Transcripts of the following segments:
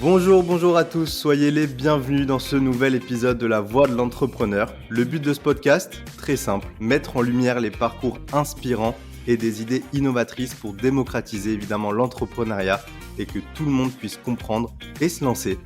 Bonjour à tous, soyez les bienvenus dans ce nouvel épisode de La Voix de l'entrepreneur. Le but de ce podcast, très simple, mettre en lumière les parcours inspirants et des idées innovatrices pour démocratiser évidemment l'entrepreneuriat et que tout le monde puisse comprendre et se lancer.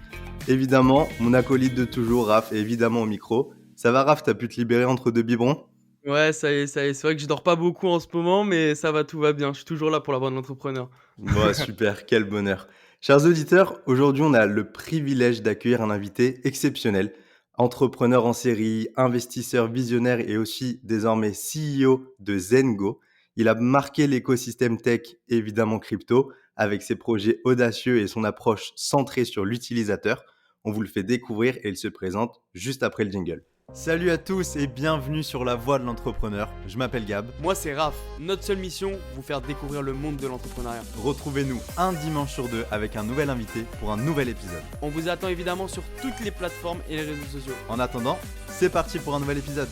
Évidemment, mon acolyte de toujours, Raph, est évidemment au micro. Ça va Raph, t'as pu te libérer entre deux biberons ? Ouais, ça y est, ça y est. C'est vrai que je dors pas beaucoup en ce moment, mais ça va, tout va bien. Je suis toujours là pour la voix de l'entrepreneur. Bon, super, quel bonheur. Chers auditeurs, aujourd'hui on a le privilège d'accueillir un invité exceptionnel, entrepreneur en série, investisseur visionnaire et aussi désormais CEO de Zengo. Il a marqué l'écosystème tech, évidemment crypto, avec ses projets audacieux et son approche centrée sur l'utilisateur. On vous le fait découvrir et il se présente juste après le jingle. Salut à tous et bienvenue sur La Voix de l'entrepreneur. Je m'appelle Gab. Moi, c'est Raph. Notre seule mission, vous faire découvrir le monde de l'entrepreneuriat. Retrouvez-nous un dimanche sur deux avec un nouvel invité pour un nouvel épisode. On vous attend évidemment sur toutes les plateformes et les réseaux sociaux. En attendant, c'est parti pour un nouvel épisode.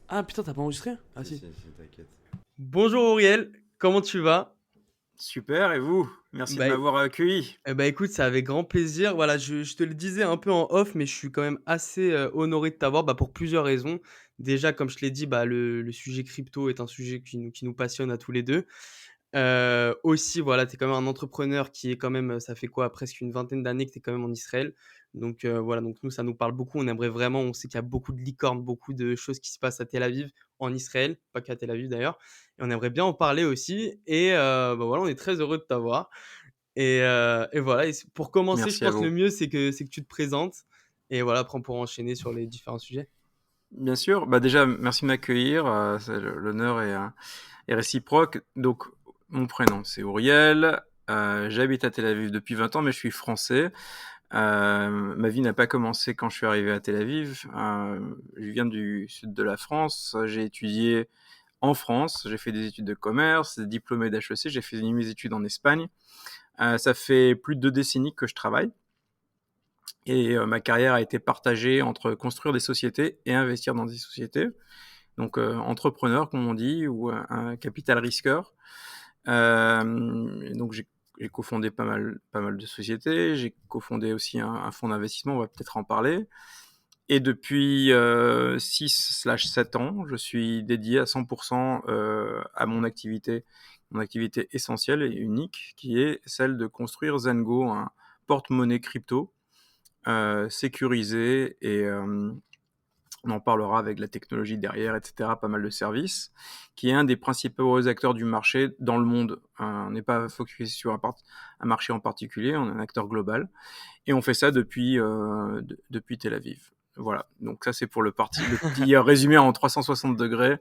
Ah putain, t'as pas enregistré ? Ah si. T'inquiète. Bonjour Auriel, comment tu vas ? Super, et vous ? Merci de Bah, m'avoir accueilli. écoute, c'est avec grand plaisir. Voilà, je te le disais un peu en off, mais je suis quand même assez honoré de t'avoir pour plusieurs raisons. Déjà, comme je te l'ai dit, le sujet crypto est un sujet qui nous passionne à tous les deux. Aussi, voilà, tu es quand même un entrepreneur qui est quand même, ça fait quoi, presque une vingtaine d'années que tu es quand même en Israël. Donc voilà, donc nous, ça nous parle beaucoup. On aimerait vraiment, on sait qu'il y a beaucoup de licornes, beaucoup de choses qui se passent à Tel Aviv, en Israël, pas qu'à Tel Aviv d'ailleurs. Et on aimerait bien en parler aussi. Et voilà, on est très heureux de t'avoir. Et voilà, pour commencer, je Merci à pense que vous. le mieux, c'est que tu te présentes. Et voilà, après, on pourra enchaîner sur les différents sujets. Bien sûr, déjà, merci de m'accueillir. L'honneur est réciproque. Donc, mon prénom, c'est Auriel. J'habite à Tel Aviv depuis 20 ans, mais je suis français. Ma vie n'a pas commencé quand je suis arrivé à Tel Aviv. Je viens du sud de la France. J'ai étudié en France. J'ai fait des études de commerce, diplômé d'HEC. J'ai fait mes études en Espagne. Ça fait plus de 2 décennies que je travaille. Et ma carrière a été partagée entre construire des sociétés et investir dans des sociétés. Donc, entrepreneur, comme on dit, ou un capital risqueur. Donc, j'ai cofondé pas mal de sociétés. J'ai cofondé aussi un fonds d'investissement, on va peut-être en parler. Et depuis 6/7 ans, je suis dédié à 100% à mon activité essentielle et unique, qui est celle de construire Zengo, un porte-monnaie crypto sécurisé, et on en parlera avec la technologie derrière, etc., pas mal de services, qui est un des principaux acteurs du marché dans le monde. On n'est pas focus sur un marché en particulier, on est un acteur global, et on fait ça depuis Tel Aviv. Voilà, donc ça c'est pour le petit résumé en 360 degrés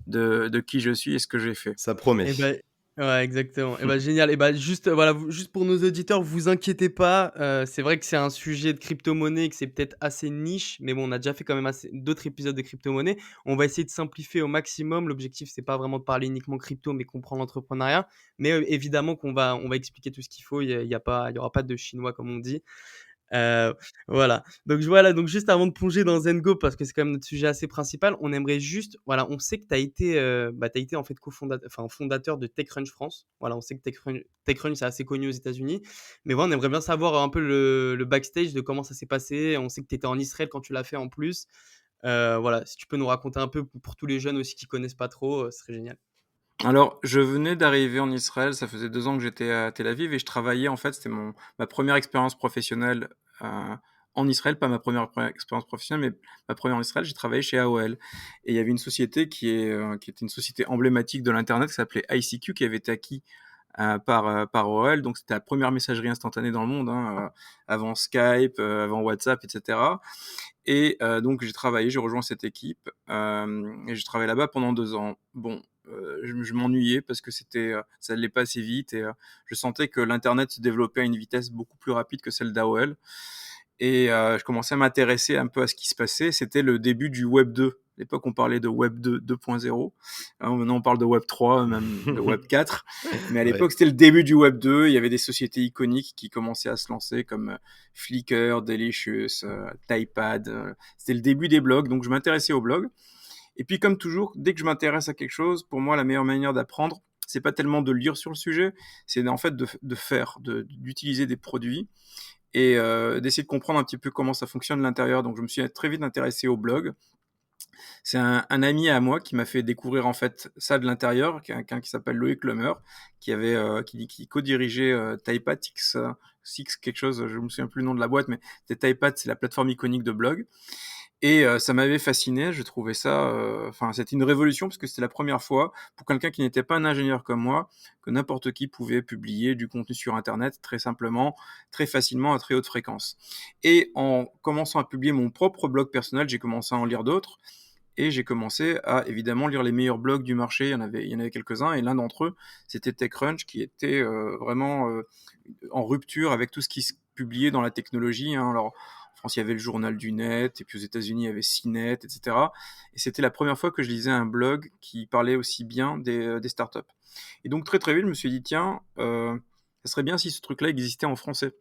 de qui je suis et ce que j'ai fait. Ça promet. Et ben ouais, exactement. Et génial. Et juste, voilà, juste pour nos auditeurs, vous inquiétez pas. C'est vrai que c'est un sujet de crypto-monnaie, que c'est peut-être assez niche, mais bon, on a déjà fait quand même d'autres épisodes de crypto-monnaie. On va essayer de simplifier au maximum. L'objectif, c'est pas vraiment de parler uniquement crypto, mais comprendre l'entrepreneuriat. Mais évidemment on va expliquer tout ce qu'il faut. Il y aura pas de chinois comme on dit. Heu, voilà. Donc juste avant de plonger dans Zengo, parce que c'est quand même notre sujet assez principal, on aimerait juste, voilà, on sait que tu as été, en fait fondateur de TechCrunch France. Voilà, on sait que TechCrunch, c'est assez connu aux États-Unis. Mais voilà, on aimerait bien savoir un peu le backstage de comment ça s'est passé. On sait que tu étais en Israël quand tu l'as fait en plus. Voilà, si tu peux nous raconter un peu pour tous les jeunes aussi qui connaissent pas trop, ce serait génial. Alors, je venais d'arriver en Israël, ça faisait 2 ans que j'étais à Tel Aviv et je travaillais, en fait, c'était ma première expérience professionnelle en Israël, pas ma première expérience professionnelle, mais ma première en Israël, j'ai travaillé chez AOL. Et il y avait une société qui était une société emblématique de l'Internet qui s'appelait ICQ, qui avait été acquis par AOL. Donc, c'était la première messagerie instantanée dans le monde, avant Skype, avant WhatsApp, etc. Et donc, j'ai rejoint cette équipe et j'ai travaillé là-bas pendant 2 ans. Bon, je m'ennuyais parce que ça allait pas assez vite, et je sentais que l'internet se développait à une vitesse beaucoup plus rapide que celle d'AOL, et je commençais à m'intéresser un peu à ce qui se passait. C'était le début du Web 2. À l'époque, on parlait de Web 2 2.0. Maintenant, on parle de Web 3, même de Web 4. Mais à l'époque, Ouais. c'était le début du Web 2. Il y avait des sociétés iconiques qui commençaient à se lancer, comme Flickr, Delicious, Typepad. C'était le début des blogs, donc je m'intéressais aux blogs. Et puis, comme toujours, dès que je m'intéresse à quelque chose, pour moi, la meilleure manière d'apprendre, c'est pas tellement de lire sur le sujet, c'est en fait de faire, d'utiliser des produits et d'essayer de comprendre un petit peu comment ça fonctionne de l'intérieur. Donc je me suis très vite intéressé au blog. C'est un ami à moi qui m'a fait découvrir en fait ça de l'intérieur, quelqu'un qui s'appelle Loïc Lemer, qui co-dirigeait Typepad Six quelque chose, je me souviens plus le nom de la boîte, mais c'était Typepad, c'est la plateforme iconique de blog. Et ça m'avait fasciné, je trouvais ça, c'était une révolution parce que c'était la première fois pour quelqu'un qui n'était pas un ingénieur comme moi, que n'importe qui pouvait publier du contenu sur Internet très simplement, très facilement, à très haute fréquence. Et en commençant à publier mon propre blog personnel, j'ai commencé à en lire d'autres et j'ai commencé à évidemment lire les meilleurs blogs du marché. Il y en avait quelques-uns et l'un d'entre eux, c'était TechCrunch qui était vraiment en rupture avec tout ce qui se publiait dans la technologie. Hein. Alors, en France, il y avait le journal du net, et puis aux États-Unis, il y avait CNET, etc. Et c'était la première fois que je lisais un blog qui parlait aussi bien des startups. Et donc, très très vite, je me suis dit, tiens, ça serait bien si ce truc-là existait en français.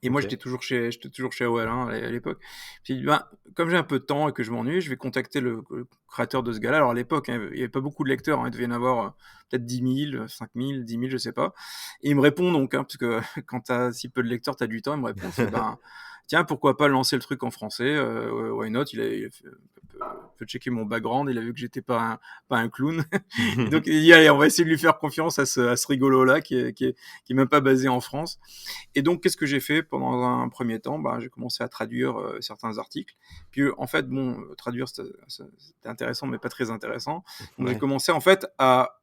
Et moi, Ok. j'étais toujours chez AOL hein, à l'époque. J'ai dit, comme j'ai un peu de temps et que je m'ennuie, je vais contacter le créateur de ce gars-là. Alors à l'époque, hein, il n'y avait pas beaucoup de lecteurs, hein, il devait y en avoir peut-être 10 000, 5 000, 10 000, je sais pas. Et il me répond donc, hein, parce que quand tu as si peu de lecteurs, tu as du temps, il me répond, c'est, tiens, pourquoi pas lancer le truc en français, why not, il a fait checker mon background, il a vu que j'étais pas un clown. Et donc il dit, allez, on va essayer de lui faire confiance à ce rigolo-là qui est même pas basé en France. Et donc, qu'est-ce que j'ai fait pendant un premier temps? J'ai commencé à traduire certains articles. Puis, en fait, traduire, c'était intéressant, mais pas très intéressant. Donc, j'ai Ouais. commencé, en fait, à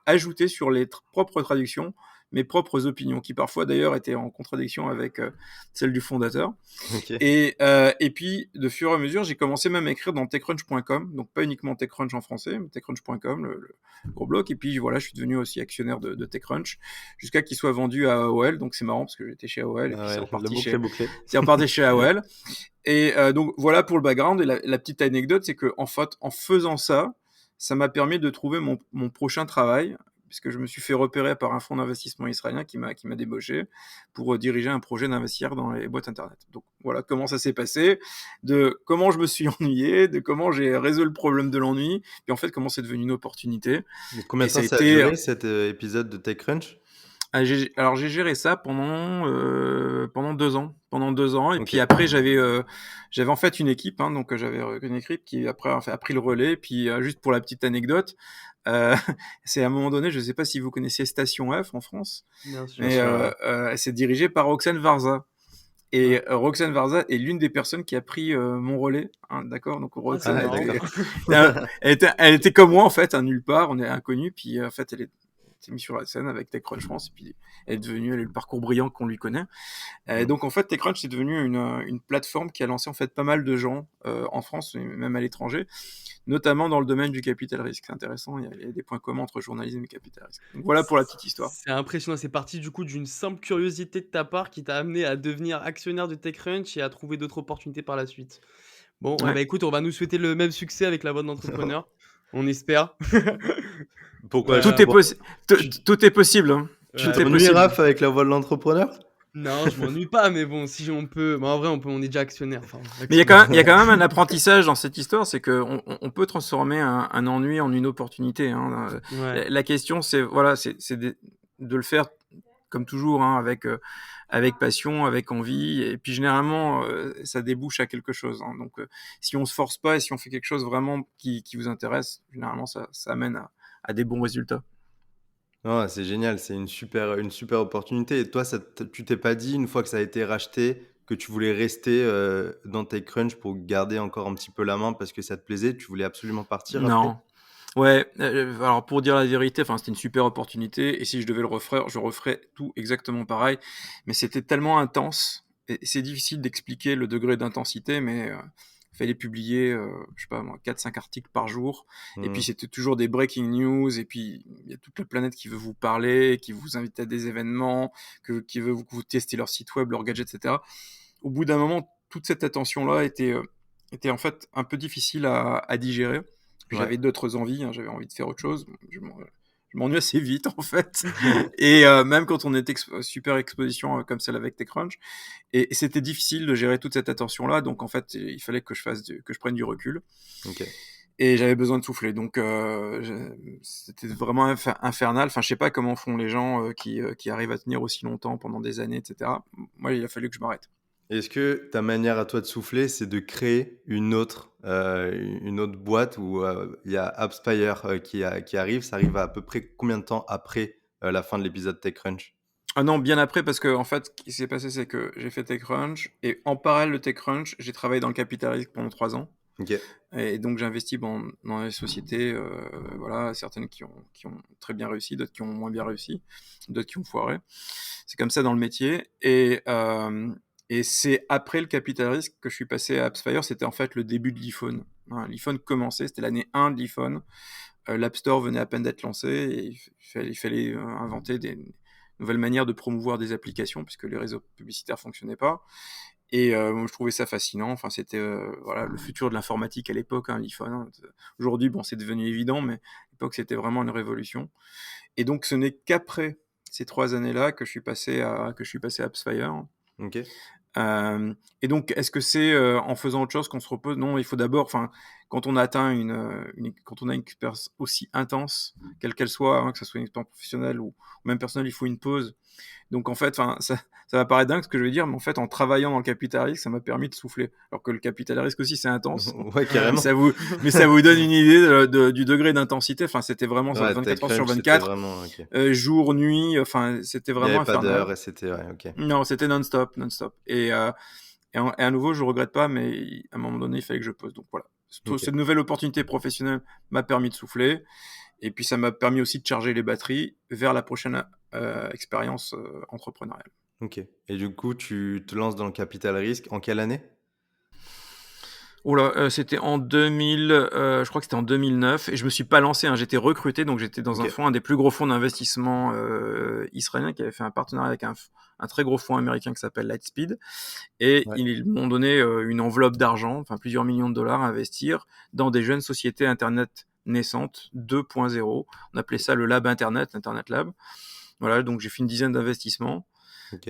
ajouter sur les propres traductions mes propres opinions, qui parfois, d'ailleurs, étaient en contradiction avec celles du fondateur. Ok. Et puis, de fur et à mesure, j'ai commencé même à écrire dans TechCrunch.com, donc pas uniquement TechCrunch en français, mais TechCrunch.com, le gros bloc. Et puis voilà, je suis devenu aussi actionnaire de TechCrunch, jusqu'à qu'il soit vendu à AOL. Donc c'est marrant parce que j'étais chez AOL et Ah puis ouais, la boucle est bouclée. c'est reparti chez AOL. Et donc voilà pour le background. Et la petite anecdote, c'est que en fait, en faisant ça, ça m'a permis de trouver mon prochain travail, puisque je me suis fait repérer par un fonds d'investissement israélien qui m'a débauché pour diriger un projet d'investisseur dans les boîtes internet. Donc voilà comment ça s'est passé, de comment je me suis ennuyé, de comment j'ai résolu le problème de l'ennui, puis en fait comment c'est devenu une opportunité. Mais combien Et de ça temps a ça a été duré cet épisode de TechCrunch? alors j'ai géré ça pendant 2 ans. Pendant 2 ans, et Ok. puis après j'avais en fait une équipe, hein, donc j'avais une équipe qui après a pris le relais. Puis juste pour la petite anecdote, euh, c'est à un moment donné, je ne sais pas si vous connaissez Station F en France, Bien Bien sûr. mais sûr, ouais. c'est dirigé par Roxane Varza. Ouais. Et Roxane Varza est l'une des personnes qui a pris mon relais, hein, d'accord. Donc Ah, c'est Roxane, Ah, marrant. d'accord. elle était comme moi en fait, un nulle part, on est inconnus. Puis en fait, elle s'est mise sur la scène avec TechCrunch France, et puis elle a eu le parcours brillant qu'on lui connaît. Mhm. Donc en fait, TechCrunch c'est devenu une plateforme qui a lancé en fait pas mal de gens en France et même à l'étranger, notamment dans le domaine du capital risque. C'est intéressant, il y a des points communs entre journalisme et capital risque. Donc voilà pour la petite histoire. C'est impressionnant, c'est parti du coup d'une simple curiosité de ta part qui t'a amené à devenir actionnaire de TechCrunch et à trouver d'autres opportunités par la suite. Bon, Ouais. écoute, on va nous souhaiter le même succès avec la bonne d'entrepreneur. On espère. Pourquoi Tout est, bon, possi- tu tout est possible. Hein. tu Tout est t'ennuies, possible. Raph, avec la voix de l'entrepreneur? Non, je m'ennuie pas, mais bon, si on peut, en vrai, on est déjà actionnaire. Enfin, Mais actionnaire. il y a quand même un apprentissage dans cette histoire, c'est qu'on peut transformer un ennui en une opportunité. Hein. Ouais. La question, c'est voilà, c'est de le faire comme toujours, hein, avec passion, avec envie, et puis généralement, ça débouche à quelque chose. Hein. Donc, si on se force pas et si on fait quelque chose vraiment qui vous intéresse, généralement, ça amène à des bons résultats. Non, c'est génial, c'est une super opportunité. Et toi, tu t'es pas dit, une fois que ça a été racheté, que tu voulais rester dans TechCrunch pour garder encore un petit peu la main parce que ça te plaisait? Tu voulais absolument partir après? Non. Ouais, alors pour dire la vérité, c'était une super opportunité, et si je devais le refaire, je referais tout exactement pareil. Mais c'était tellement intense, et c'est difficile d'expliquer le degré d'intensité, mais il fallait publier, je sais pas moi, 4-5 articles par jour, et puis Mmh. c'était toujours des breaking news, et puis il y a toute la planète qui veut vous parler, qui vous invite à des événements, qui veut que vous testiez leur site web, leurs gadgets, etc. Au bout d'un moment, toute cette attention-là était en fait un peu difficile à digérer. Puis Ouais. j'avais d'autres envies, hein, j'avais envie de faire autre chose. Je m'ennuie assez vite en fait. Et même quand on était super exposition comme celle avec TechCrunch, et c'était difficile de gérer toute cette attention-là. Donc en fait, il fallait que je prenne du recul. OK. et j'avais besoin de souffler. Donc, c'était vraiment infernal. Enfin, je sais pas comment font les gens qui arrivent à tenir aussi longtemps pendant des années, etc. Moi, il a fallu que je m'arrête. Est-ce que ta manière à toi de souffler, c'est de créer une autre boîte où, il y a AppsFire, qui arrive? Ça arrive à peu près combien de temps après, la fin de l'épisode TechCrunch? Ah non, bien après, parce que en fait, ce qui s'est passé, c'est que j'ai fait TechCrunch, et en parallèle de TechCrunch, j'ai travaillé dans le capital risque pendant 3 ans. OK. Et donc j'ai investi dans les sociétés, voilà, certaines qui ont très bien réussi, d'autres qui ont moins bien réussi, d'autres qui ont foiré. C'est comme ça dans le métier. Et c'est après le capital risque que je suis passé à AppsFire. C'était en fait le début de l'iPhone. Hein, l'iPhone commençait, c'était l'année 1 de l'iPhone. L'App Store venait à peine d'être lancé, et il fallait inventer des nouvelles manières de promouvoir des applications, puisque les réseaux publicitaires fonctionnaient pas. Et moi, je trouvais ça fascinant. Enfin, c'était voilà, le futur de l'informatique à l'époque, hein, l'iPhone. Hein. Aujourd'hui, bon, c'est devenu évident, mais à l'époque, c'était vraiment une révolution. Et donc, ce n'est qu'après ces 3 années-là que je suis passé à AppsFire. OK. Et donc, est-ce que c'est en faisant autre chose qu'on se repose? Non, il faut d'abord, enfin, quand on a atteint quand on a une expérience aussi intense, quelle qu'elle soit, hein, que ce soit une expérience professionnelle ou même personnelle, il faut une pause. Donc en fait, enfin, ça va paraître dingue ce que je vais dire, mais en fait, en travaillant dans le capital risque, ça m'a permis de souffler. Alors que le capital risque aussi, c'est intense, Ouais, mais carrément. ça vous donne une idée du degré d'intensité. Enfin, c'était vraiment ça, Ouais, 24 heures sur TechCrunch, c'était 24, vraiment OK. jour, nuit, enfin, c'était Il y vraiment avait pas infernal. d'heure et c'était ouais, OK. Non, c'était non-stop, non-stop. Et à nouveau, je regrette pas, mais à un moment donné, il fallait que je pose. Donc voilà. OK. Cette nouvelle opportunité professionnelle m'a permis de souffler. Et puis, ça m'a permis aussi de charger les batteries vers la prochaine expérience entrepreneuriale. OK. Et du coup, tu te lances dans le capital risque en quelle année? Oh là, c'était en 2000, je crois que c'était en 2009, et je me suis pas lancé, hein, j'étais recruté, donc j'étais dans OK. un des plus gros fonds d'investissement israélien, qui avait fait un partenariat avec un très gros fonds américain qui s'appelle Lightspeed, et Ouais. ils m'ont donné une enveloppe d'argent, enfin plusieurs millions de dollars à investir dans des jeunes sociétés internet naissantes 2.0. On appelait ça le Lab Internet, Internet Lab. Voilà, donc j'ai fait une dizaine d'investissements. OK.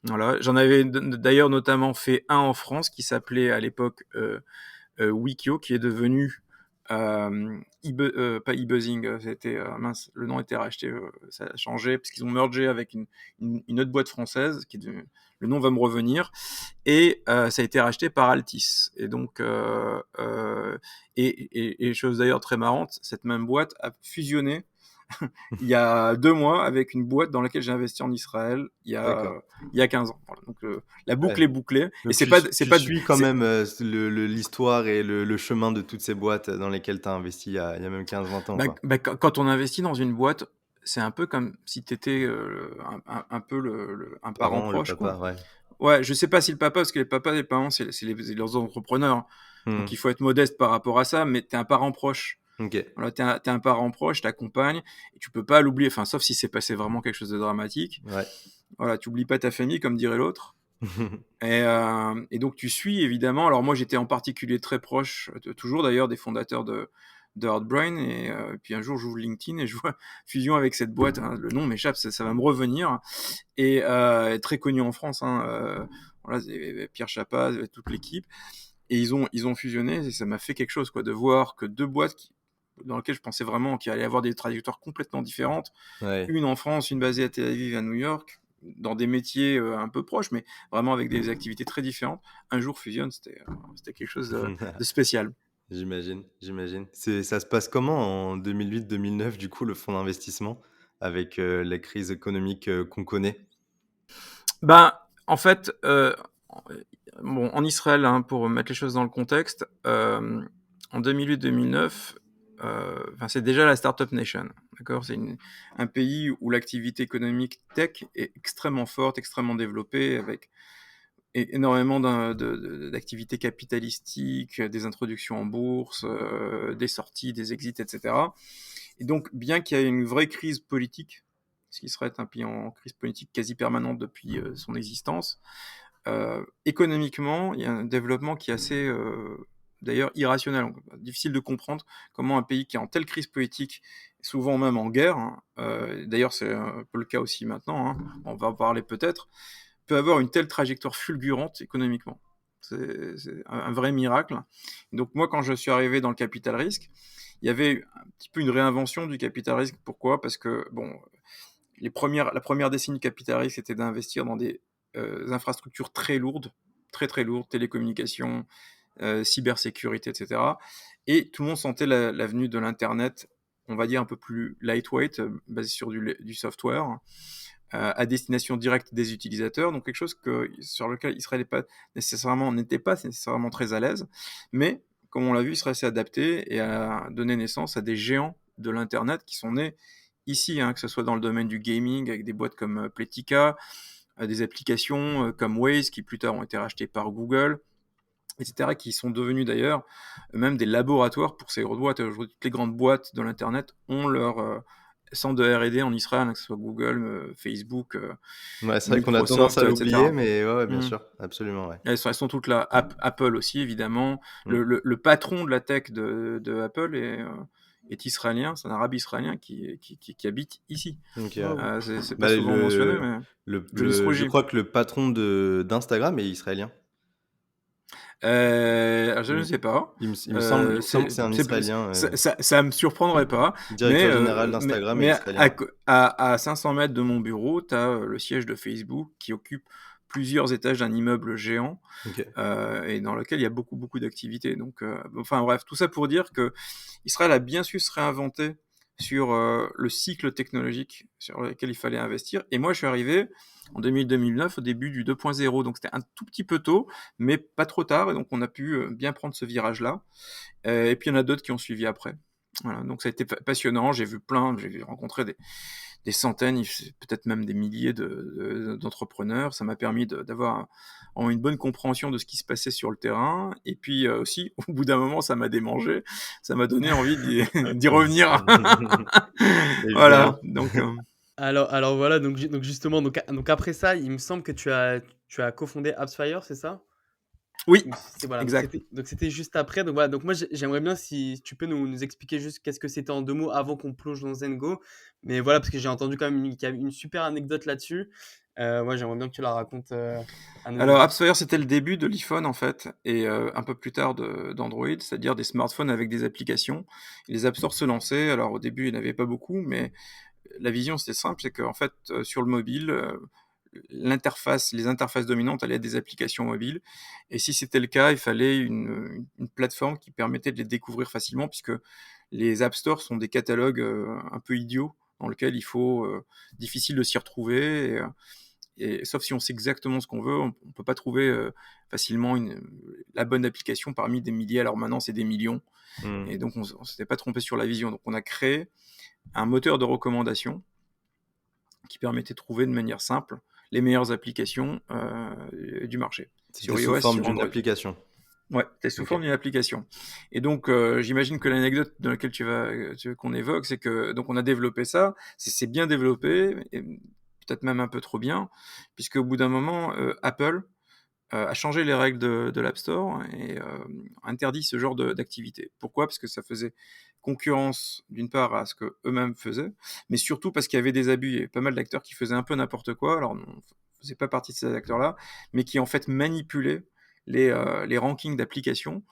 Voilà, j'en avais d'ailleurs notamment fait un en France qui s'appelait à l'époque Wikio, qui est devenu pas eBuzzing, c'était mince, le nom était racheté, ça a changé parce qu'ils ont mergé avec une autre boîte française le nom va me revenir, et ça a été racheté par Altis. Et donc et chose d'ailleurs très marrante, cette même boîte a fusionné il y a 2 mois avec une boîte dans laquelle j'ai investi en Israël D'accord. il y a 15 ans. Voilà, donc la boucle Ouais. est bouclée, et Donc tu de suis quand même, l'histoire et le chemin de toutes ces boîtes dans lesquelles tu as investi il y a même 15-20 ans, quoi. quand on investit dans une boîte, c'est un peu comme si tu étais un peu un parent Parent, le proche, quoi. papa, ouais. Ouais, je sais pas si le papa, parce que les papas et les parents, c'est leurs entrepreneurs, hein. Donc il Mmh. faut être modeste par rapport à ça, mais tu es un parent proche. OK. Voilà, t'es un parent proche, t'accompagnes, et tu peux pas l'oublier, enfin, sauf si c'est passé vraiment quelque chose de dramatique. Ouais. Voilà, tu oublies pas ta famille, comme dirait l'autre. Et donc tu suis évidemment. Alors moi, j'étais en particulier très proche, toujours d'ailleurs, des fondateurs de Heartbrain. Et puis un jour, j'ouvre LinkedIn et je vois fusion avec cette boîte, hein, le nom m'échappe, ça va me revenir, et très connu en France, hein, voilà, Pierre Chapaz, toute l'équipe, et ils ont fusionné, et ça m'a fait quelque chose, quoi, de voir que deux boîtes dans lesquelles je pensais vraiment qu'il allait avoir des trajectoires complètement différentes, Ouais. une en France, une basée à Tel Aviv et à New York, dans des métiers un peu proches, mais vraiment avec des activités très différentes. Un jour fusionne, c'était quelque chose de spécial. J'imagine, j'imagine. Ça se passe comment en 2008-2009, du coup, le fonds d'investissement avec, la crise économique, qu'on connaît? Ben, en fait, bon, en Israël, hein, pour mettre les choses dans le contexte, en 2008-2009, enfin, c'est déjà la Startup Nation, d'accord? C'est un pays où l'activité économique tech est extrêmement forte, extrêmement développée, avec énormément d'activités capitalistiques, des introductions en bourse, des sorties, des exits, etc. Et donc, bien qu'il y ait une vraie crise politique, ce qui serait un pays en crise politique quasi permanente depuis son existence, économiquement, il y a un développement qui est assez, d'ailleurs, irrationnel. Donc, difficile de comprendre comment un pays qui est en telle crise politique, souvent même en guerre, hein, d'ailleurs c'est un peu le cas aussi maintenant, hein, on va en parler peut-être, peut avoir une telle trajectoire fulgurante économiquement. C'est un vrai miracle. Donc moi, quand je suis arrivé dans le capital risque, il y avait un petit peu une réinvention du capital risque. Pourquoi? Parce que, bon, la première décennie du capital risque, c'était d'investir dans des infrastructures très lourdes, très très lourdes, télécommunications, cybersécurité, etc. Et tout le monde sentait la venue de l'Internet, on va dire un peu plus lightweight, basé sur du software, à destination directe des utilisateurs, donc quelque chose sur lequel Israël n'était pas nécessairement très à l'aise, mais comme on l'a vu, Israël s'est adapté et a donné naissance à des géants de l'Internet qui sont nés ici, que ce soit dans le domaine du gaming, avec des boîtes comme Playtika, des applications comme Waze, qui plus tard ont été rachetées par Google, etc., qui sont devenus d'ailleurs même des laboratoires pour ces grosses boîtes. Aujourd'hui, toutes les grandes boîtes de l'Internet ont leur centre de R&D en Israël, que ce soit Google, Facebook, Ouais, c'est vrai qu'on a tendance Microsoft, à etc. l'oublier, mais ouais, bien Mm. sûr, absolument, ouais. Elles sont toutes là. Apple aussi, évidemment. Mm. Le patron de la tech de Apple est israélien, c'est un arabe israélien qui habite ici. Ok, ouais. Waouh. C'est pas Bah, souvent mentionné, mais Jonas je Rougy. crois que le patron d'Instagram est israélien. Alors je ne Il, sais pas. il me semble, il me semble que c'est un C'est Israélien. ça me surprendrait pas, mais, Directeur général d'Instagram est israélien. à 500 mètres de mon bureau, tu as le siège de Facebook qui occupe plusieurs étages d'un immeuble géant Ok. et dans lequel il y a beaucoup, beaucoup d'activités. Donc, enfin bref, tout ça pour dire que Israël a bien su se réinventer sur le cycle technologique sur lequel il fallait investir. Et moi, je suis arrivé en 2009 au début du 2.0, donc c'était un tout petit peu tôt, mais pas trop tard, et donc on a pu bien prendre ce virage-là. Et puis il y en a d'autres qui ont suivi après. Voilà, donc ça a été passionnant, j'ai rencontré des centaines, peut-être même des milliers d'entrepreneurs. Ça m'a permis d'avoir une bonne compréhension de ce qui se passait sur le terrain. Et puis aussi, au bout d'un moment, ça m'a démangé. Ça m'a donné envie d'y revenir. Voilà. Évidemment. Donc, Alors voilà, donc justement, donc après ça, il me semble que tu as cofondé AppsFire, c'est ça? oui, Voilà, exact. donc c'était juste après. Donc voilà, donc moi j'aimerais bien si tu peux nous expliquer juste qu'est-ce que c'était en 2 mots avant qu'on plonge dans Zengo. Mais voilà, parce que j'ai entendu quand même qu'il y a une super anecdote là-dessus. Moi j'aimerais bien que tu la racontes à nos Alors, auditeurs. AppsFire, c'était le début de l'iPhone, en fait, et un peu plus tard d'Android, c'est-à-dire des smartphones avec des applications. Les App Store se lançaient. Alors, au début, il n'y en avait pas beaucoup, mais la vision, c'était simple, c'est qu'en fait, sur le mobile, les interfaces dominantes allaient être des applications mobiles. Et si c'était le cas, il fallait une plateforme qui permettait de les découvrir facilement, puisque les App Store sont des catalogues un peu idiots, dans lesquels il faut difficile de s'y retrouver. Et sauf si on sait exactement ce qu'on veut, on ne peut pas trouver facilement la bonne application parmi des milliers. Alors maintenant, c'est des millions. Hmm. Et donc, on ne s'était pas trompé sur la vision. Donc, on a créé un moteur de recommandation qui permettait de trouver de manière simple les meilleures applications du marché. C'était Sur sous iOS, forme sur d'une Android. application. Ouais, c'est sous Ok. forme d'une application. Et donc, j'imagine que l'anecdote dans laquelle tu veux qu'on évoque, c'est que donc on a développé ça, c'est bien développé, et peut-être même un peu trop bien, puisque au bout d'un moment, Apple a changé les règles de l'App Store et interdit ce genre d'activité. Pourquoi? Parce que ça faisait concurrence d'une part à ce que eux-mêmes faisaient, mais surtout parce qu'il y avait des abus. Il y avait pas mal d'acteurs qui faisaient un peu n'importe quoi. Alors, on ne faisait pas partie de ces acteurs-là, mais qui en fait manipulaient les rankings d'applications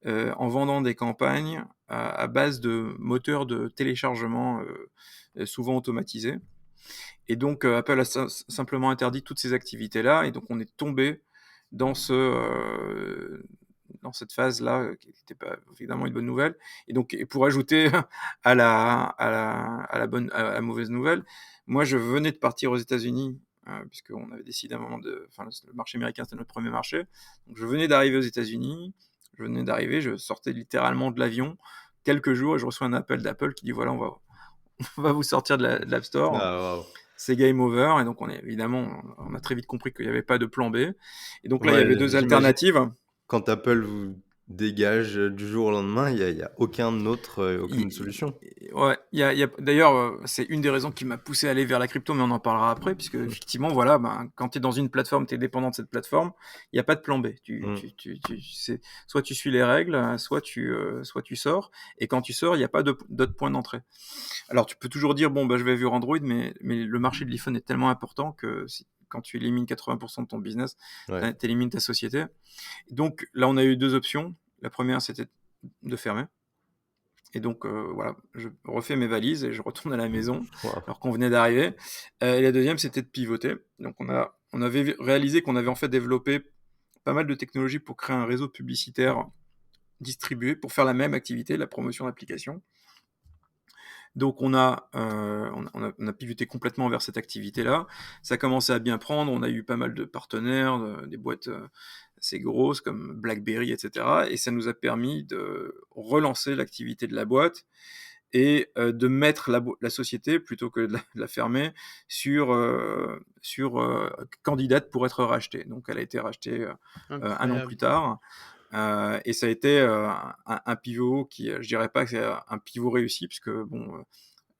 en vendant des campagnes à base de moteurs de téléchargement souvent automatisés. Et donc, Apple a simplement interdit toutes ces activités-là, et donc on est tombé dans dans cette phase-là, qui n'était pas évidemment une bonne nouvelle. Et donc, pour ajouter à la mauvaise nouvelle, moi, je venais de partir aux États-Unis, puisqu'on avait décidé à un moment enfin, le marché américain, c'était notre premier marché. Donc, je venais d'arriver aux États-Unis, je sortais littéralement de l'avion quelques jours, et je reçois un appel d'Apple qui dit voilà, on va vous sortir de l'App Store. Ah, waouh. C'est game over, et donc on a très vite compris qu'il n'y avait pas de plan B. Et donc là, il y avait Ouais, deux j'imagine alternatives. quand Apple vous dégage du jour au lendemain, il y a aucune Il- solution. Ouais, d'ailleurs, c'est une des raisons qui m'a poussé à aller vers la crypto, mais on en parlera après, puisque Mm. effectivement, voilà, quand tu es dans une plateforme, tu es dépendant de cette plateforme, il n'y a pas de plan B. Mm. Soit tu suis les règles, soit tu sors, et quand tu sors, il n'y a pas d'autre point d'entrée. Alors, tu peux toujours dire, bon, bah, je vais vers Android, mais le marché de l'iPhone est tellement important que quand tu élimines 80% de ton business, Ouais. tu élimines ta société. Donc là, on a eu 2 options. La première, c'était de fermer. Et donc, voilà, je refais mes valises et je retourne à la maison, Waouh. alors qu'on venait d'arriver. Et la deuxième, c'était de pivoter. Donc on avait réalisé qu'on avait en fait développé pas mal de technologies pour créer un réseau publicitaire distribué pour faire la même activité, la promotion d'applications. Donc on a pivoté complètement vers cette activité-là. Ça a commencé à bien prendre, on a eu pas mal de partenaires, des boîtes, assez grosses comme BlackBerry et cetera, et ça nous a permis de relancer l'activité de la boîte et de mettre la société, plutôt que de la fermer, candidate pour être rachetée. Donc elle a été rachetée, 1 an plus Incroyable. tard. Et ça a été, un pivot qui, je dirais pas que c'est un pivot réussi, puisque bon,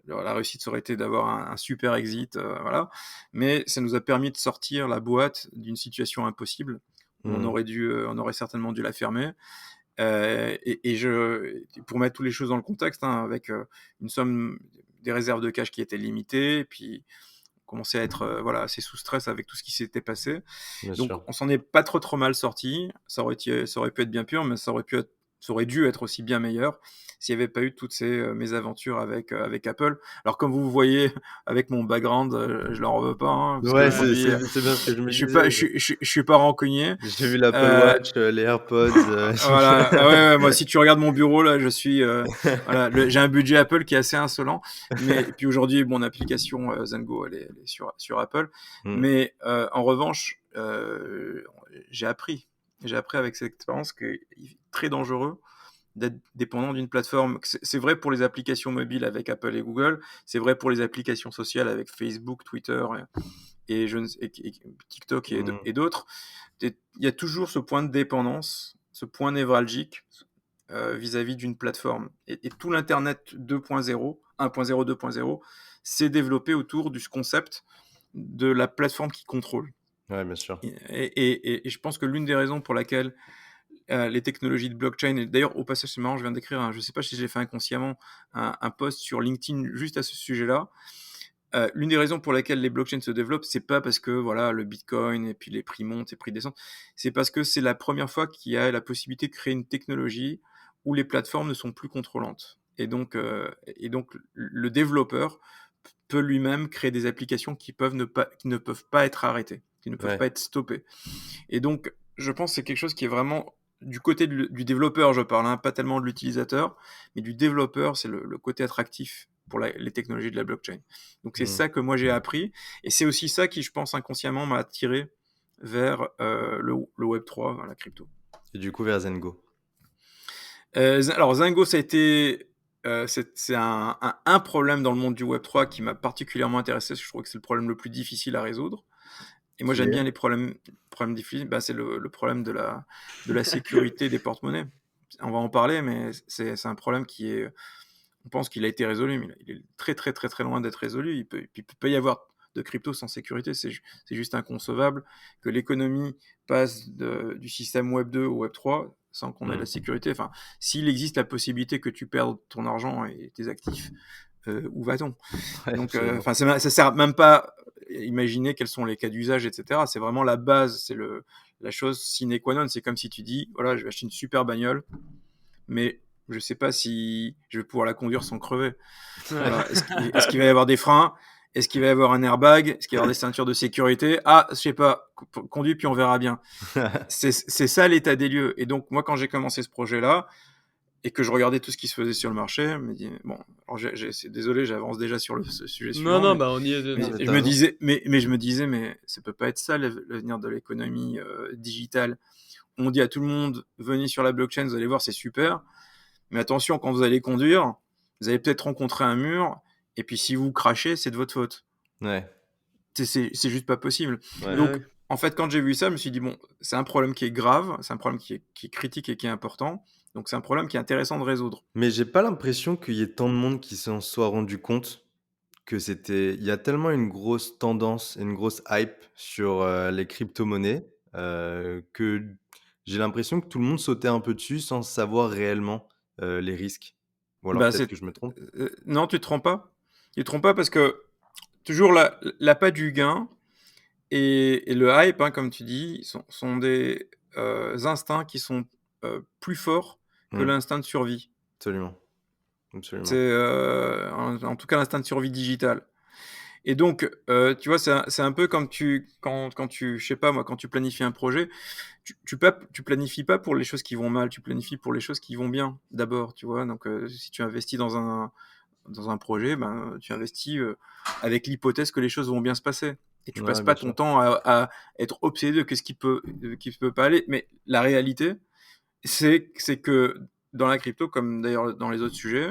la réussite, ça aurait été d'avoir un super exit, voilà. Mais ça nous a permis de sortir la boîte d'une situation impossible. Mmh. On aurait certainement dû la fermer. Pour mettre toutes les choses dans le contexte, hein, avec une somme, des réserves de cash qui étaient limitées, et puis on commençait à être, voilà, assez sous stress avec tout ce qui s'était passé. Bien Donc sûr. on s'en est pas trop mal sorti. Ça aurait pu être bien pire, mais ça aurait dû être aussi bien meilleur s'il n'y avait pas eu toutes ces mésaventures avec Apple. Alors comme vous voyez, avec mon background, je leur en veux pas, hein, parce Ouais, Ouais. qu'aujourd'hui, c'est bien ce que je me je suis disais. pas, je suis pas rancunier. J'ai vu l'Apple Euh, Watch, les AirPods, voilà, ah ouais, ouais, moi si tu regardes mon bureau là, je suis, voilà, j'ai un budget Apple qui est assez insolent, mais et puis aujourd'hui mon application Zengo, elle est sur Apple, Mmh. mais en revanche, j'ai appris, avec cette expérience que est très dangereux d'être dépendant d'une plateforme. C'est vrai pour les applications mobiles avec Apple et Google, c'est vrai pour les applications sociales avec Facebook, Twitter et TikTok Mmh. et d'autres. Il y a toujours ce point de dépendance, ce point névralgique vis-à-vis d'une plateforme. Et tout l'Internet 2.0, 1.0, 2.0, s'est développé autour du concept de la plateforme qui contrôle. Ouais, bien sûr. Et je pense que l'une des raisons pour laquelle les technologies de blockchain, et d'ailleurs au passage c'est marrant, je viens d'écrire, je ne sais pas si je l'ai fait inconsciemment, un post sur LinkedIn juste à ce sujet-là. L'une des raisons pour laquelle les blockchains se développent, c'est pas parce que voilà le Bitcoin et puis les prix montent et prix descendent, c'est parce que c'est la première fois qu'il y a la possibilité de créer une technologie où les plateformes ne sont plus contrôlantes. Et donc le développeur peut lui-même créer des applications qui ne peuvent pas être arrêtées, qui ne peuvent Ouais. pas être stoppées. Et donc je pense que c'est quelque chose qui est vraiment du côté du développeur, je parle, hein, pas tellement de l'utilisateur, mais du développeur, c'est le côté attractif pour les technologies de la blockchain. Donc c'est Mmh. ça que moi j'ai appris, et c'est aussi ça qui, je pense, inconsciemment m'a attiré vers le Web3, la crypto. Et du coup vers Zengo. Alors Zingo, ça a été, c'est un problème dans le monde du Web3 qui m'a particulièrement intéressé, parce que je trouve que c'est le problème le plus difficile à résoudre. Et moi Qui j'aime est? bien les problèmes difficiles. Bah, c'est le problème de la sécurité des porte-monnaies. On va en parler, mais c'est un problème qui est, on pense qu'il a été résolu, mais il est très très très très loin d'être résolu. Il peut pas y avoir de crypto sans sécurité. C'est juste inconcevable que l'économie passe du système Web 2 au Web 3 sans qu'on ait de la Mmh. sécurité. Enfin, s'il existe la possibilité que tu perdes ton argent et tes actifs, où va-t-on? Ouais, Donc, absolument. enfin, ça sert même pas à imaginer quels sont les cas d'usage, etc. C'est vraiment la base, c'est la chose sine qua non. C'est comme si tu dis, voilà, je vais acheter une super bagnole, mais je sais pas si je vais pouvoir la conduire sans crever. Ouais. Voilà. Est-ce qu'il va y avoir des freins? Est-ce qu'il va y avoir un airbag? Est-ce qu'il va y avoir des ceintures de sécurité? Ah, je sais pas. Conduis puis on verra bien. C'est ça l'état des lieux. Et donc moi, quand j'ai commencé ce projet-là et que je regardais tout ce qui se faisait sur le marché, je me dis bon, alors désolé, j'avance déjà sur ce sujet Non, suivant, non, mais bah, on y est Non, mais mais je tu me raison. disais, mais je me disais, mais ça peut pas être ça l'avenir de l'économie digitale. On dit à tout le monde, venez sur la blockchain, vous allez voir, c'est super. Mais attention, quand vous allez conduire, vous allez peut-être rencontrer un mur, et puis si vous crachez, c'est de votre faute. Ouais, C'est juste pas possible. ouais. Donc, Ouais. en fait, quand j'ai vu ça, je me suis dit, bon, c'est un problème qui est grave, c'est un problème qui est critique et qui est important. Donc, c'est un problème qui est intéressant de résoudre. Mais j'ai pas l'impression qu'il y ait tant de monde qui s'en soit rendu compte que c'était il y a tellement une grosse tendance et une grosse hype sur, les cryptomonnaies, que j'ai l'impression que tout le monde sautait un peu dessus sans savoir réellement, les risques. Ou alors Bah, peut-être que je me trompe? non, tu te trompes pas. Tu te trompes pas parce que toujours l'appât du gain Et le hype, hein, comme tu dis, sont des instincts qui sont plus forts que Mmh, l'instinct de survie. absolument, C'est absolument. en tout cas l'instinct de survie digital. Et donc, tu vois, c'est un peu comme quand tu, je sais pas moi, quand tu planifies un projet, tu planifies pas pour les choses qui vont mal, tu planifies pour les choses qui vont bien d'abord, tu vois. Donc, si tu investis dans un projet, ben, tu investis avec l'hypothèse que les choses vont bien se passer. Et tu passes Ouais, bien pas ton sûr. temps à être obsédé de ce qui peut pas aller. Mais la réalité, c'est que dans la crypto, comme d'ailleurs dans les autres sujets,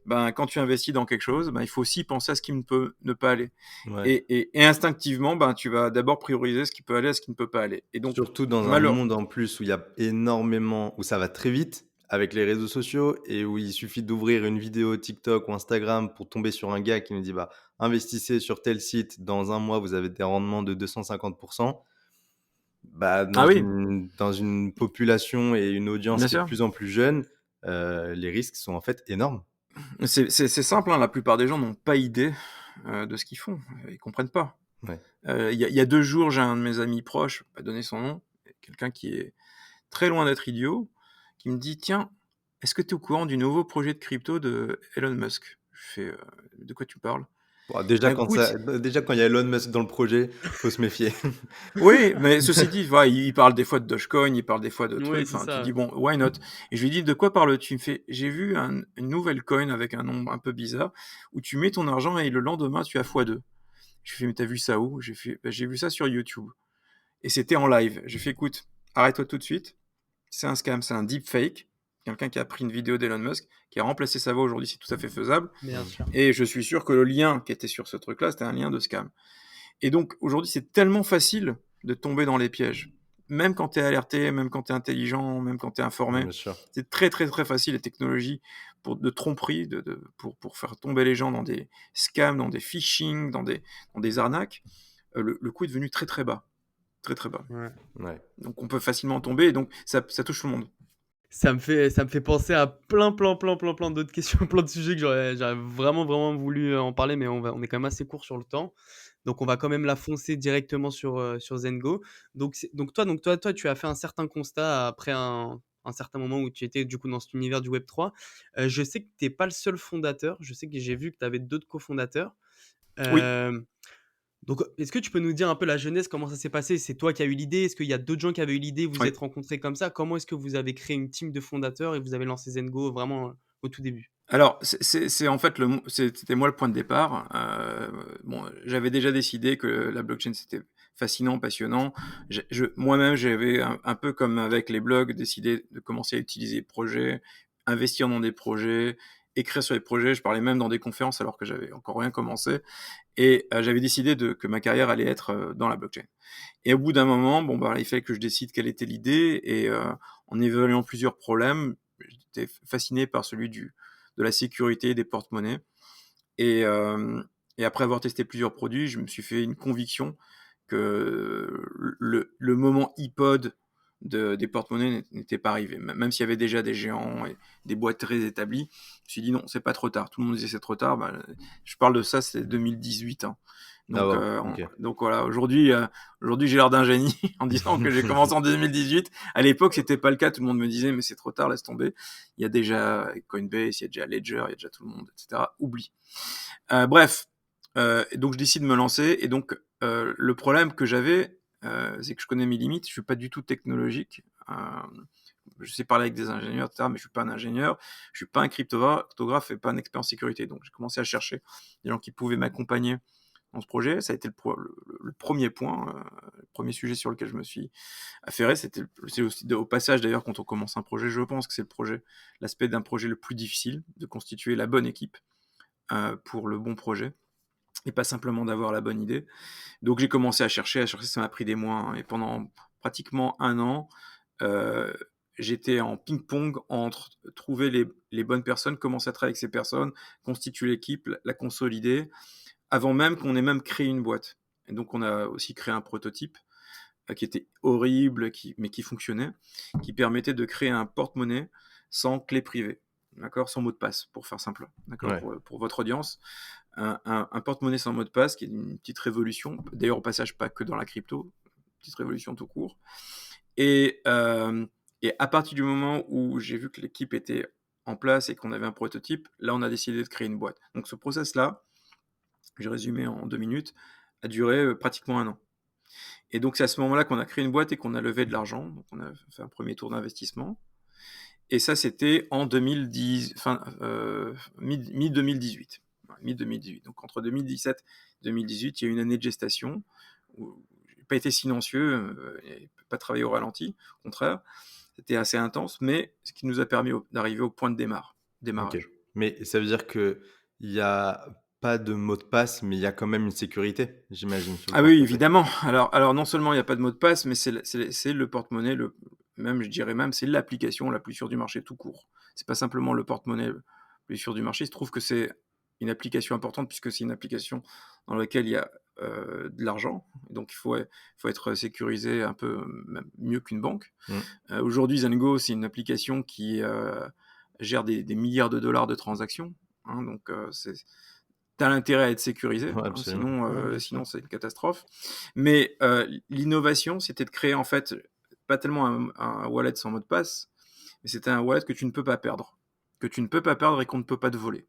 ben, quand tu investis dans quelque chose, ben, il faut aussi penser à ce qui ne peut ne pas aller. Ouais. Et instinctivement, ben, tu vas d'abord prioriser ce qui peut aller à ce qui ne peut pas aller. Et donc, Surtout dans un malheur... monde en plus où il y a énormément où ça va très vite avec les réseaux sociaux et où il suffit d'ouvrir une vidéo TikTok ou Instagram pour tomber sur un gars qui nous dit: «Bah, investissez sur tel site, dans un mois, vous avez des rendements de 250. Bah, Ah oui, dans une population et une audience bien qui est de sûr. plus en plus jeune, les risques sont en fait énormes. C'est simple, hein, la plupart des gens n'ont pas idée de ce qu'ils font. Ils comprennent pas. Ouais. Il y a 2 jours, j'ai un de mes amis proches, je vais pas donner son nom, quelqu'un qui est très loin d'être idiot, qui me dit: «Tiens, est-ce que tu es au courant du nouveau projet de crypto de Elon Musk?» Je fais: «De quoi tu parles?» Bon, «Bah écoute». déjà quand il y a Elon Musk dans le projet, faut se méfier. Oui, mais ceci dit, voilà, il parle des fois de Dogecoin, il parle des fois de Oui, trucs, c'est enfin, tu ça. dis: «Bon, why not?» Et je lui dis: «De quoi parles-tu?» Il me fait: «J'ai vu une nouvelle coin avec un nom un peu bizarre, où tu mets ton argent et le lendemain tu as x2». Je lui fais: «Mais tu as vu ça où?» J'ai fait: «Bah, j'ai vu ça sur YouTube». Et c'était en live. J'ai fait: «Écoute, arrête-toi tout de suite, c'est un scam, c'est un deepfake». Quelqu'un qui a pris une vidéo d'Elon Musk, qui a remplacé sa voix aujourd'hui, c'est tout à fait faisable. Bien Mmh. sûr. Et je suis sûr que le lien qui était sur ce truc-là, c'était un lien de scam. Et donc aujourd'hui, c'est tellement facile de tomber dans les pièges. Même quand tu es alerté, même quand tu es intelligent, même quand tu es informé, Bien sûr. c'est très très très facile les technologies de tromperie, pour faire tomber les gens dans des scams, dans des phishing, dans des arnaques. Le coût est devenu très très bas. Très très bas. Ouais. Ouais. Donc on peut facilement tomber et donc ça touche tout le monde. Ça me fait penser à plein d'autres questions, plein de sujets que j'aurais vraiment, vraiment voulu, en parler, mais on est quand même assez court sur le temps. Donc on va quand même la foncer directement sur Zengo. Donc toi, tu as fait un certain constat après un certain moment où tu étais du coup dans cet univers du web 3. Je sais que tu es pas le seul fondateur, je sais que j'ai vu que tu avais d'autres cofondateurs. Oui. Hem Donc, est-ce que tu peux nous dire un peu la genèse, comment ça s'est passé? C'est toi qui as eu l'idée? Est-ce qu'il y a d'autres gens qui avaient eu l'idée? Vous vous Oui. êtes rencontrés comme ça? Comment est-ce que vous avez créé une team de fondateurs et vous avez lancé Zengo vraiment, au tout début? Alors, c'est en fait c'était moi le point de départ. Bon, j'avais déjà décidé que la blockchain, c'était fascinant, passionnant. Moi-même, j'avais un peu comme avec les blogs, décidé de commencer à utiliser les projets, investir dans des projets, écrire sur les projets. Je parlais même dans des conférences alors que j'avais encore rien commencé. Et j'avais décidé que ma carrière allait être dans la blockchain. Et au bout d'un moment, bon, bah, il fallait que je décide quelle était l'idée. Et en évaluant plusieurs problèmes, j'étais fasciné par celui de la sécurité des porte-monnaies. Et, et après avoir testé plusieurs produits, je me suis fait une conviction que le moment iPod des porte-monnaies n'était pas arrivé. Même s'il y avait déjà des géants et des boîtes très établies, je me suis dit non, c'est pas trop tard. Tout le monde disait c'est trop tard. Bah, je parle de ça, c'est 2018. Hein. Ah Donc, waouh, OK. donc voilà, aujourd'hui j'ai l'air d'un génie en disant que j'ai commencé en 2018. À l'époque, c'était pas le cas. Tout le monde me disait mais c'est trop tard, laisse tomber. Il y a déjà Coinbase, il y a déjà Ledger, il y a déjà tout le monde, etc. Oublie. Bref, donc je décide de me lancer. Et donc le problème que j'avais, c'est que je connais mes limites. Je suis pas du tout technologique. Je sais parler avec des ingénieurs, etc., mais je suis pas un ingénieur. Je suis pas un cryptographe et pas un expert en sécurité. Donc j'ai commencé à chercher des gens qui pouvaient m'accompagner dans ce projet. Ça a été le premier point, le premier sujet sur lequel je me suis affairé. C'est aussi au passage d'ailleurs, quand on commence un projet, je pense que c'est l'aspect d'un projet le plus difficile, de constituer la bonne équipe pour le bon projet et pas simplement d'avoir la bonne idée. Donc j'ai commencé à chercher, ça m'a pris des mois, hein, et pendant pratiquement un an, euh, j'étais en ping-pong entre trouver les bonnes personnes, commencer à travailler avec ces personnes, constituer l'équipe, la consolider, avant même qu'on ait même créé une boîte. Et donc on a aussi créé un prototype qui était horrible, mais qui fonctionnait, qui permettait de créer un porte-monnaie sans clé privée, d'accord, sans mot de passe, pour faire simple, d'accord, Ouais. pour votre audience. un porte-monnaie sans mot de passe, qui est une petite révolution. D'ailleurs, au passage, pas que dans la crypto, petite révolution tout court. Et, à partir du moment où j'ai vu que l'équipe était en place et qu'on avait un prototype, là, on a décidé de créer une boîte. Donc ce process-là, j'ai résumé en 2 minutes, a duré pratiquement 1 an. Et donc c'est à ce moment-là qu'on a créé une boîte et qu'on a levé de l'argent. Donc on a fait un premier tour d'investissement. Et ça, c'était en 2010, mi-2018. Mi-2018. Donc entre 2017 et 2018, il y a eu une année de gestation où je n'ai pas été silencieux, et pas travaillé au ralenti. Au contraire, c'était assez intense, mais ce qui nous a permis d'arriver au point de OK. démarrage. Mais ça veut dire qu'il y a pas de mot de passe, mais il y a quand même une sécurité, j'imagine, sur le Ah oui, portefeuille? évidemment. Alors non seulement il n'y a pas de mot de passe, mais c'est le porte-monnaie, même, je dirais même, c'est l'application la plus sûre du marché tout court. C'est pas simplement le porte-monnaie le plus sûr du marché. Il se trouve que c'est une application importante puisque c'est une application dans laquelle il y a de l'argent. Donc faut être sécurisé un peu même mieux qu'une banque. Mmh. Aujourd'hui, Zengo, c'est une application qui gère des milliards de dollars de transactions. Donc t'as l'intérêt à être sécurisé, Ouais, absolument. Ouais, bien sûr. sinon c'est une catastrophe. Mais l'innovation, c'était de créer en fait pas tellement un wallet sans mot de passe, mais c'était un wallet que tu ne peux pas perdre, et qu'on ne peut pas te voler.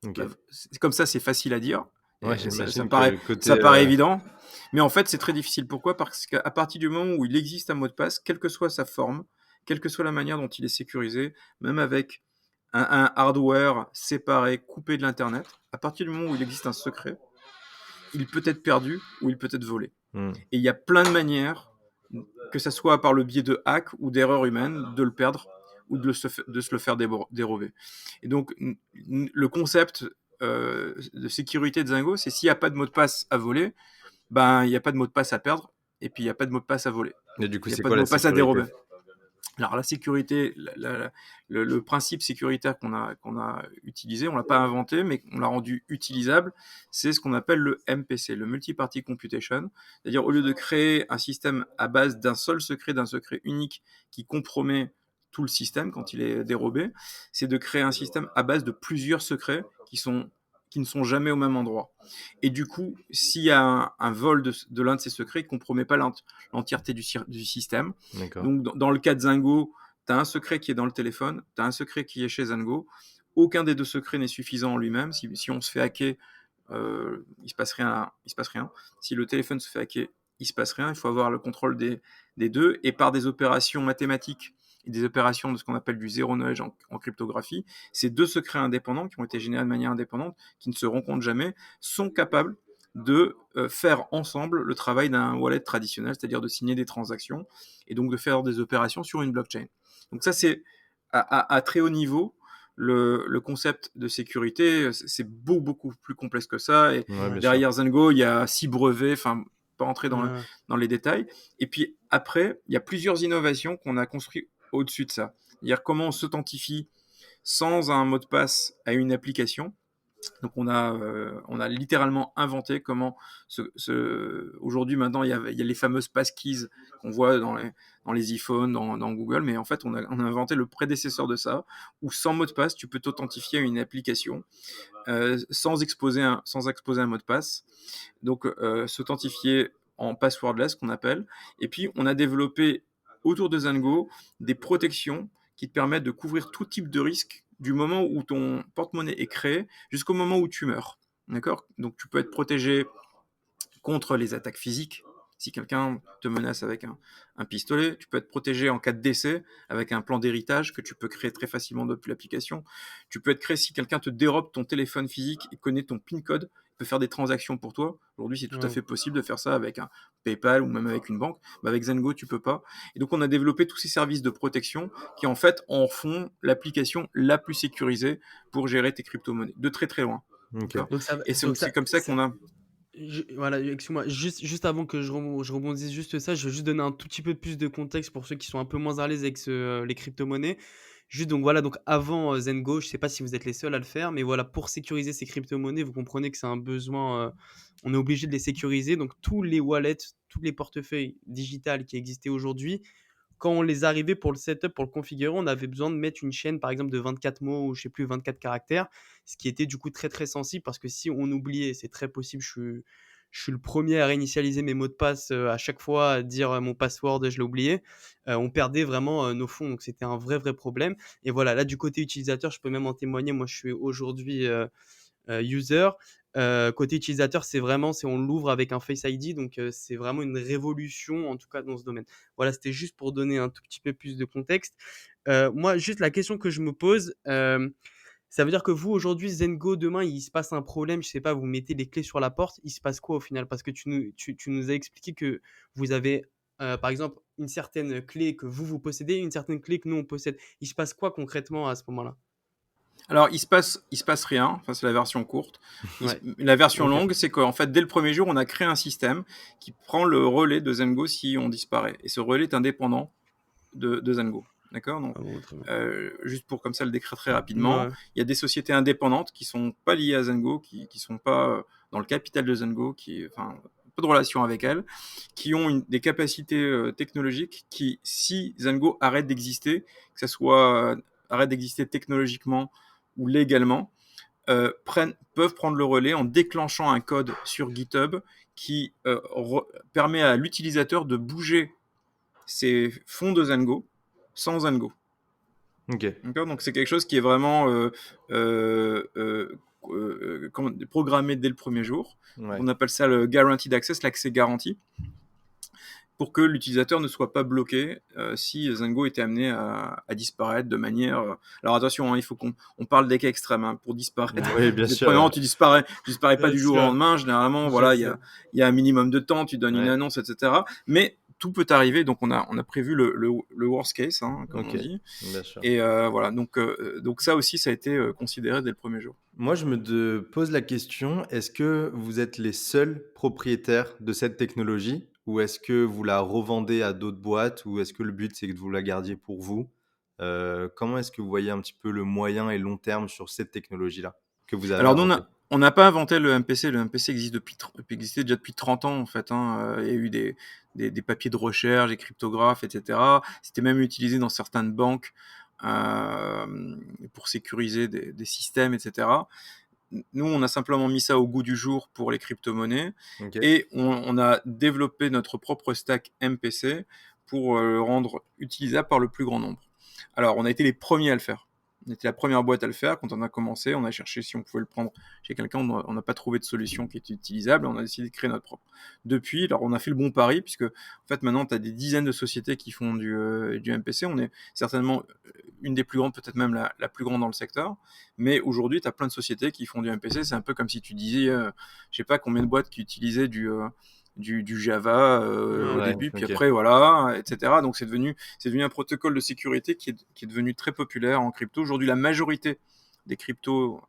OK. C'est comme ça, c'est facile à dire. Ouais, Et j'imagine que le côté, ça paraît évident, mais en fait c'est très difficile. Pourquoi? Parce qu'à partir du moment où il existe un mot de passe, quelle que soit sa forme, quelle que soit la manière dont il est sécurisé, même avec un hardware séparé, coupé de l'internet, à partir du moment où il existe un secret, il peut être perdu ou il peut être volé. mmh, Et il y a plein de manières, que ça soit par le biais de hacks ou d'erreurs humaines, de le perdre ou de se le faire dérober. Et donc, le concept de sécurité de Zingo, c'est s'il n'y a pas de mot de passe à voler, ben, il n'y a pas de mot de passe à perdre, et puis il n'y a pas de mot de passe à voler. et du coup, Il n'y a c'est pas quoi de la mot de passe à sécurité? dérober. Alors la sécurité, le principe sécuritaire qu'on a utilisé, on l'a pas inventé, mais on l'a rendu utilisable, c'est ce qu'on appelle le MPC, le Multi-Party Computation. C'est-à-dire au lieu de créer un système à base d'un seul secret, d'un secret unique qui compromet tout le système quand il est dérobé, c'est de créer un système à base de plusieurs secrets qui ne sont jamais au même endroit. Et du coup, s'il y a un vol de l'un de ces secrets, il ne compromet pas l'entièreté du système. D'accord. Donc, dans le cas de Zingo, tu as un secret qui est dans le téléphone, tu as un secret qui est chez Zingo. Aucun des deux secrets n'est suffisant en lui-même. Si on se fait hacker, il se passe rien. Il se passe rien. Si le téléphone se fait hacker, il se passe rien. Il faut avoir le contrôle des deux. Et par des opérations mathématiques et des opérations de ce qu'on appelle du zero knowledge en cryptographie, ces deux secrets indépendants qui ont été générés de manière indépendante, qui ne se rencontrent jamais, sont capables de faire ensemble le travail d'un wallet traditionnel, c'est-à-dire de signer des transactions et donc de faire des opérations sur une blockchain. Donc ça, c'est à très haut niveau. Le concept de sécurité, c'est beaucoup plus complexe que ça. Et Ouais, bien sûr. derrière Zengo, il y a 6 brevets, enfin, pas entrer Ouais. dans les détails. Et puis après, il y a plusieurs innovations qu'on a construites au-dessus de ça. C'est-à-dire comment on s'authentifie sans un mot de passe à une application. Donc on a littéralement inventé comment aujourd'hui maintenant il y a les fameuses passkeys qu'on voit dans les iPhones, dans Google, mais en fait on a inventé le prédécesseur de ça, où sans mot de passe tu peux t'authentifier à une application sans exposer un mot de passe. Donc s'authentifier en passwordless qu'on appelle. Et puis on a développé autour de Zengo des protections qui te permettent de couvrir tout type de risque du moment où ton porte-monnaie est créé jusqu'au moment où tu meurs. D'accord? Donc tu peux être protégé contre les attaques physiques. Si quelqu'un te menace avec un pistolet, tu peux être protégé en cas de décès avec un plan d'héritage que tu peux créer très facilement depuis l'application. Tu peux être créé si quelqu'un te dérobe ton téléphone physique et connaît ton PIN code, peut faire des transactions pour toi. Aujourd'hui, c'est tout à Ouais. fait possible de faire ça avec un PayPal ou même avec une banque. Mais avec Zengo, tu peux pas. Et donc, on a développé tous ces services de protection qui, en fait, en font l'application la plus sécurisée pour gérer tes crypto-monnaies, de très très loin. OK. D'accord? Donc ça va Et donc c'est comme ça qu'on a... voilà, excuse-moi, juste avant que je rebondisse juste ça, je veux juste donner un tout petit peu plus de contexte pour ceux qui sont un peu moins à l'aise avec les crypto-monnaies. Juste donc voilà, donc avant, Zengo, je sais pas si vous êtes les seuls à le faire, mais voilà, pour sécuriser ces crypto-monnaies, vous comprenez que c'est un besoin, on est obligé de les sécuriser. Donc tous les wallets, tous les portefeuilles digitales qui existaient aujourd'hui quand on les arrivait pour le setup, pour le configurer, on avait besoin de mettre une chaîne, par exemple, de 24 mots ou je sais plus, 24 caractères, ce qui était du coup très, très sensible parce que si on oubliait, c'est très possible, je suis le premier à réinitialiser mes mots de passe, à chaque fois, à dire, mon password, je l'ai oublié, on perdait vraiment, nos fonds, donc c'était un vrai, vrai problème et voilà, là, du côté utilisateur, je peux même en témoigner. Moi, je suis aujourd'hui, user. Côté utilisateur, c'est on l'ouvre avec un Face ID, donc c'est vraiment une révolution, en tout cas dans ce domaine. Voilà, c'était juste pour donner un tout petit peu plus de contexte. Moi, juste la question que je me pose, ça veut dire que vous, aujourd'hui, Zengo, demain, il se passe un problème, je sais pas, vous mettez les clés sur la porte, il se passe quoi au final? Parce que tu nous as expliqué que vous avez, par exemple, une certaine clé que vous possédez, une certaine clé que nous, on possède. Il se passe quoi concrètement à ce moment-là? Alors, il se passe rien. Enfin, c'est la version courte. Ouais, La version OK. longue, c'est qu'en fait, dès le premier jour, on a créé un système qui prend le relais de Zengo si on disparaît. Et ce relais est indépendant de Zengo. D'accord? Donc, Ah bon, très bien. juste pour comme ça le décrire très rapidement, Ouais. il y a des sociétés indépendantes qui sont pas liées à Zengo, qui sont pas dans le capital de Zengo, enfin, pas de relation avec elles, qui ont des capacités technologiques qui, si Zengo arrête d'exister, que ça soit arrête d'exister technologiquement ou légalement, peuvent prendre le relais en déclenchant un code sur GitHub qui permet à l'utilisateur de bouger ses fonds de Zengo sans Zengo. OK. D'accord, donc c'est quelque chose qui est vraiment programmé dès le premier jour. Ouais. On appelle ça le guaranteed access, l'accès garanti, pour que l'utilisateur ne soit pas bloqué si Zengo était amené à disparaître de manière. Alors attention, hein, il faut qu'on parle des cas extrêmes. Hein. Pour disparaître, Oui, bien sûr, premièrement, tu disparais pas Bien du jour au sûr, lendemain. Généralement, je voilà, sais. il y a un minimum de temps. Tu donnes une ouais, annonce, etc. Mais tout peut arriver. Donc on a prévu le worst case, hein, comme on OK, dit. bien sûr. Et voilà, donc ça aussi, ça a été considéré dès le premier jour. Moi, je pose la question, est-ce que vous êtes les seuls propriétaires de cette technologie? Ou est-ce que vous la revendez à d'autres boîtes? Ou est-ce que le but, c'est que vous la gardiez pour vous? Comment est-ce que vous voyez un petit peu le moyen et long terme sur cette technologie-là, que vous avez Alors nous, inventée? on n'a pas inventé le MPC. Le MPC existait déjà depuis 30 ans en fait. Hein. Il y a eu des papiers de recherche, des cryptographes, etc. C'était même utilisé dans certaines banques pour sécuriser des systèmes, etc. Nous, on a simplement mis ça au goût du jour pour les crypto-monnaies OK, et on a développé notre propre stack MPC pour le rendre utilisable par le plus grand nombre. Alors, on a été les premiers à le faire. On était la première boîte à le faire. Quand on a commencé, on a cherché si on pouvait le prendre chez quelqu'un. On n'a pas trouvé de solution qui était utilisable. On a décidé de créer notre propre. Depuis, alors on a fait le bon pari puisque en fait maintenant, tu as des dizaines de sociétés qui font du MPC. On est certainement une des plus grandes, peut-être même la plus grande dans le secteur. Mais aujourd'hui, tu as plein de sociétés qui font du MPC. C'est un peu comme si tu disais, je sais pas combien de boîtes qui utilisaient du Java au Ouais. ouais, début, puis OK, après voilà, etc. Donc c'est devenu un protocole de sécurité qui est devenu très populaire en crypto. Aujourd'hui, la majorité des cryptos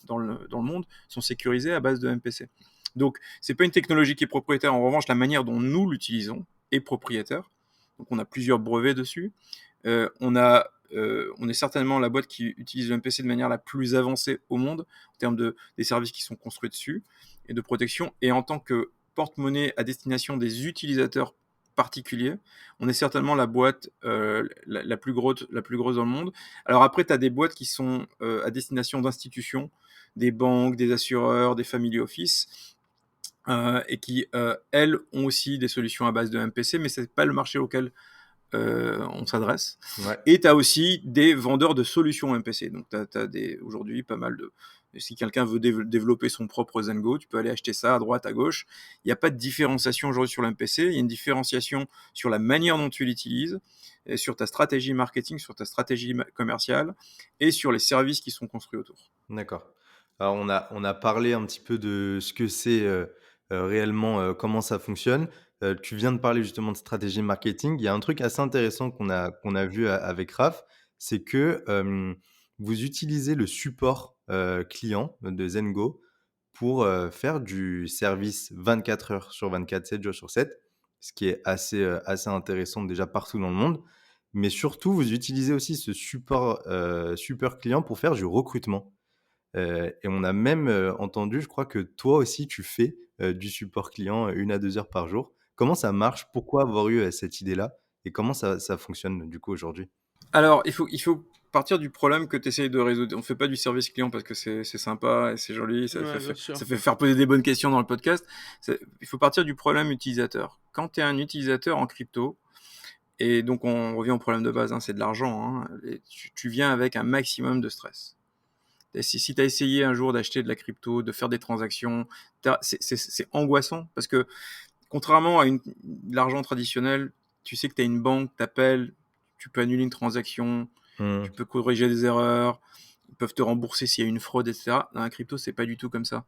dans le monde sont sécurisés à base de MPC. Donc c'est pas une technologie qui est propriétaire. En revanche, la manière dont nous l'utilisons est propriétaire. Donc on a plusieurs brevets dessus. On est certainement la boîte qui utilise le MPC de manière la plus avancée au monde en termes des services qui sont construits dessus et de protection. Et en tant que porte-monnaie à destination des utilisateurs particuliers, on est certainement la boîte la plus grosse dans le monde. Alors après, tu as des boîtes qui sont à destination d'institutions, des banques, des assureurs, des family office, et qui, elles, ont aussi des solutions à base de MPC, mais ce n'est pas le marché auquel on s'adresse. ouais, Et tu as aussi des vendeurs de solutions MPC. Donc, tu as aujourd'hui pas mal de. Si quelqu'un veut développer son propre Zengo, tu peux aller acheter ça à droite, à gauche. Il n'y a pas de différenciation aujourd'hui sur l'MPC. Il y a une différenciation sur la manière dont tu l'utilises, et sur ta stratégie marketing, sur ta stratégie commerciale et sur les services qui sont construits autour. d'accord. Alors on a parlé un petit peu de ce que c'est, réellement, comment ça fonctionne. Tu viens de parler justement de stratégie marketing. Il y a un truc assez intéressant qu'on a vu avec Raph, c'est que, vous utilisez le support, client de Zengo pour, faire du service 24 heures sur 24, 7 jours sur 7, ce qui est assez intéressant déjà partout dans le monde. Mais surtout, vous utilisez aussi ce support client pour faire du recrutement. Et on a même, entendu, je crois que toi aussi tu fais, du support client, 1 à 2 heures par jour. Comment ça marche? Pourquoi avoir eu, cette idée-là? et comment ça fonctionne du coup aujourd'hui? Alors, il faut partir du problème que tu essayes de résoudre. On fait pas du service client parce que c'est sympa et c'est joli, Ouais, bien sûr. ça fait faire poser des bonnes questions dans le podcast. Il faut partir du problème utilisateur. Quand tu es un utilisateur en crypto, et donc on revient au problème de base, hein, c'est de l'argent, hein, et tu viens avec un maximum de stress. Et si tu as essayé un jour d'acheter de la crypto, de faire des transactions, c'est angoissant parce que contrairement à de l'argent traditionnel, tu sais que tu as une banque, t'appelles, tu peux annuler une transaction, tu Mmh. peux corriger des erreurs, ils peuvent te rembourser s'il y a une fraude, etc. Dans la crypto, c'est pas du tout comme ça.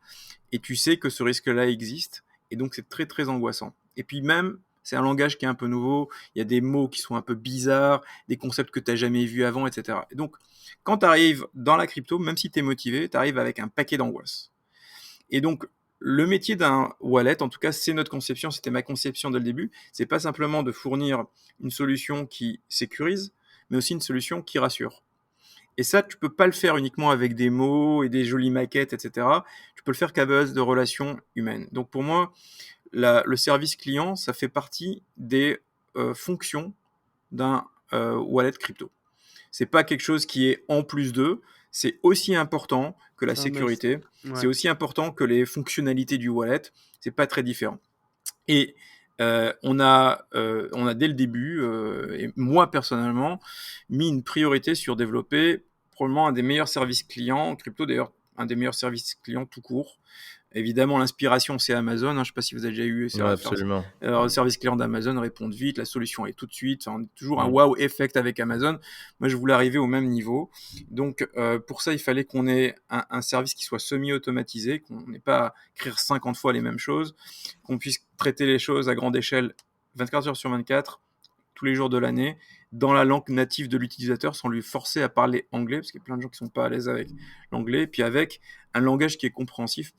Et tu sais que ce risque-là existe, et donc c'est très très angoissant. Et puis même, c'est un langage qui est un peu nouveau, il y a des mots qui sont un peu bizarres, des concepts que tu n'as jamais vus avant, etc. Et donc, quand tu arrives dans la crypto, même si tu es motivé, tu arrives avec un paquet d'angoisse. Et donc, le métier d'un wallet, en tout cas, c'est notre conception, c'était ma conception dès le début, c'est pas simplement de fournir une solution qui sécurise, mais aussi une solution qui rassure. Et ça, tu peux pas le faire uniquement avec des mots et des jolies maquettes, etc. Tu peux le faire qu'à base de relations humaines. Donc pour moi, le service client, ça fait partie des fonctions d'un wallet crypto. C'est pas quelque chose qui est en plus d'eux. C'est aussi important que la C'est un must. sécurité. C'est Ouais. aussi important que les fonctionnalités du wallet. C'est pas très différent. Et on a dès le début, et moi personnellement, mis une priorité sur développer probablement un des meilleurs services clients en crypto, d'ailleurs un des meilleurs services clients tout court. Évidemment, l'inspiration, c'est Amazon, hein. Je ne sais pas si vous avez déjà eu Ouais, absolument. le service client d'Amazon, répondre vite, la solution est tout de suite. Enfin, toujours un Mmh. wow effect avec Amazon. Moi, je voulais arriver au même niveau. Donc, pour ça, il fallait qu'on ait un service qui soit semi-automatisé, qu'on n'ait pas à écrire 50 fois les mêmes choses, qu'on puisse traiter les choses à grande échelle 24 heures sur 24, tous les jours de l'année, dans la langue native de l'utilisateur, sans lui forcer à parler anglais, parce qu'il y a plein de gens qui ne sont pas à l'aise avec l'anglais, puis avec un langage qui est compréhensif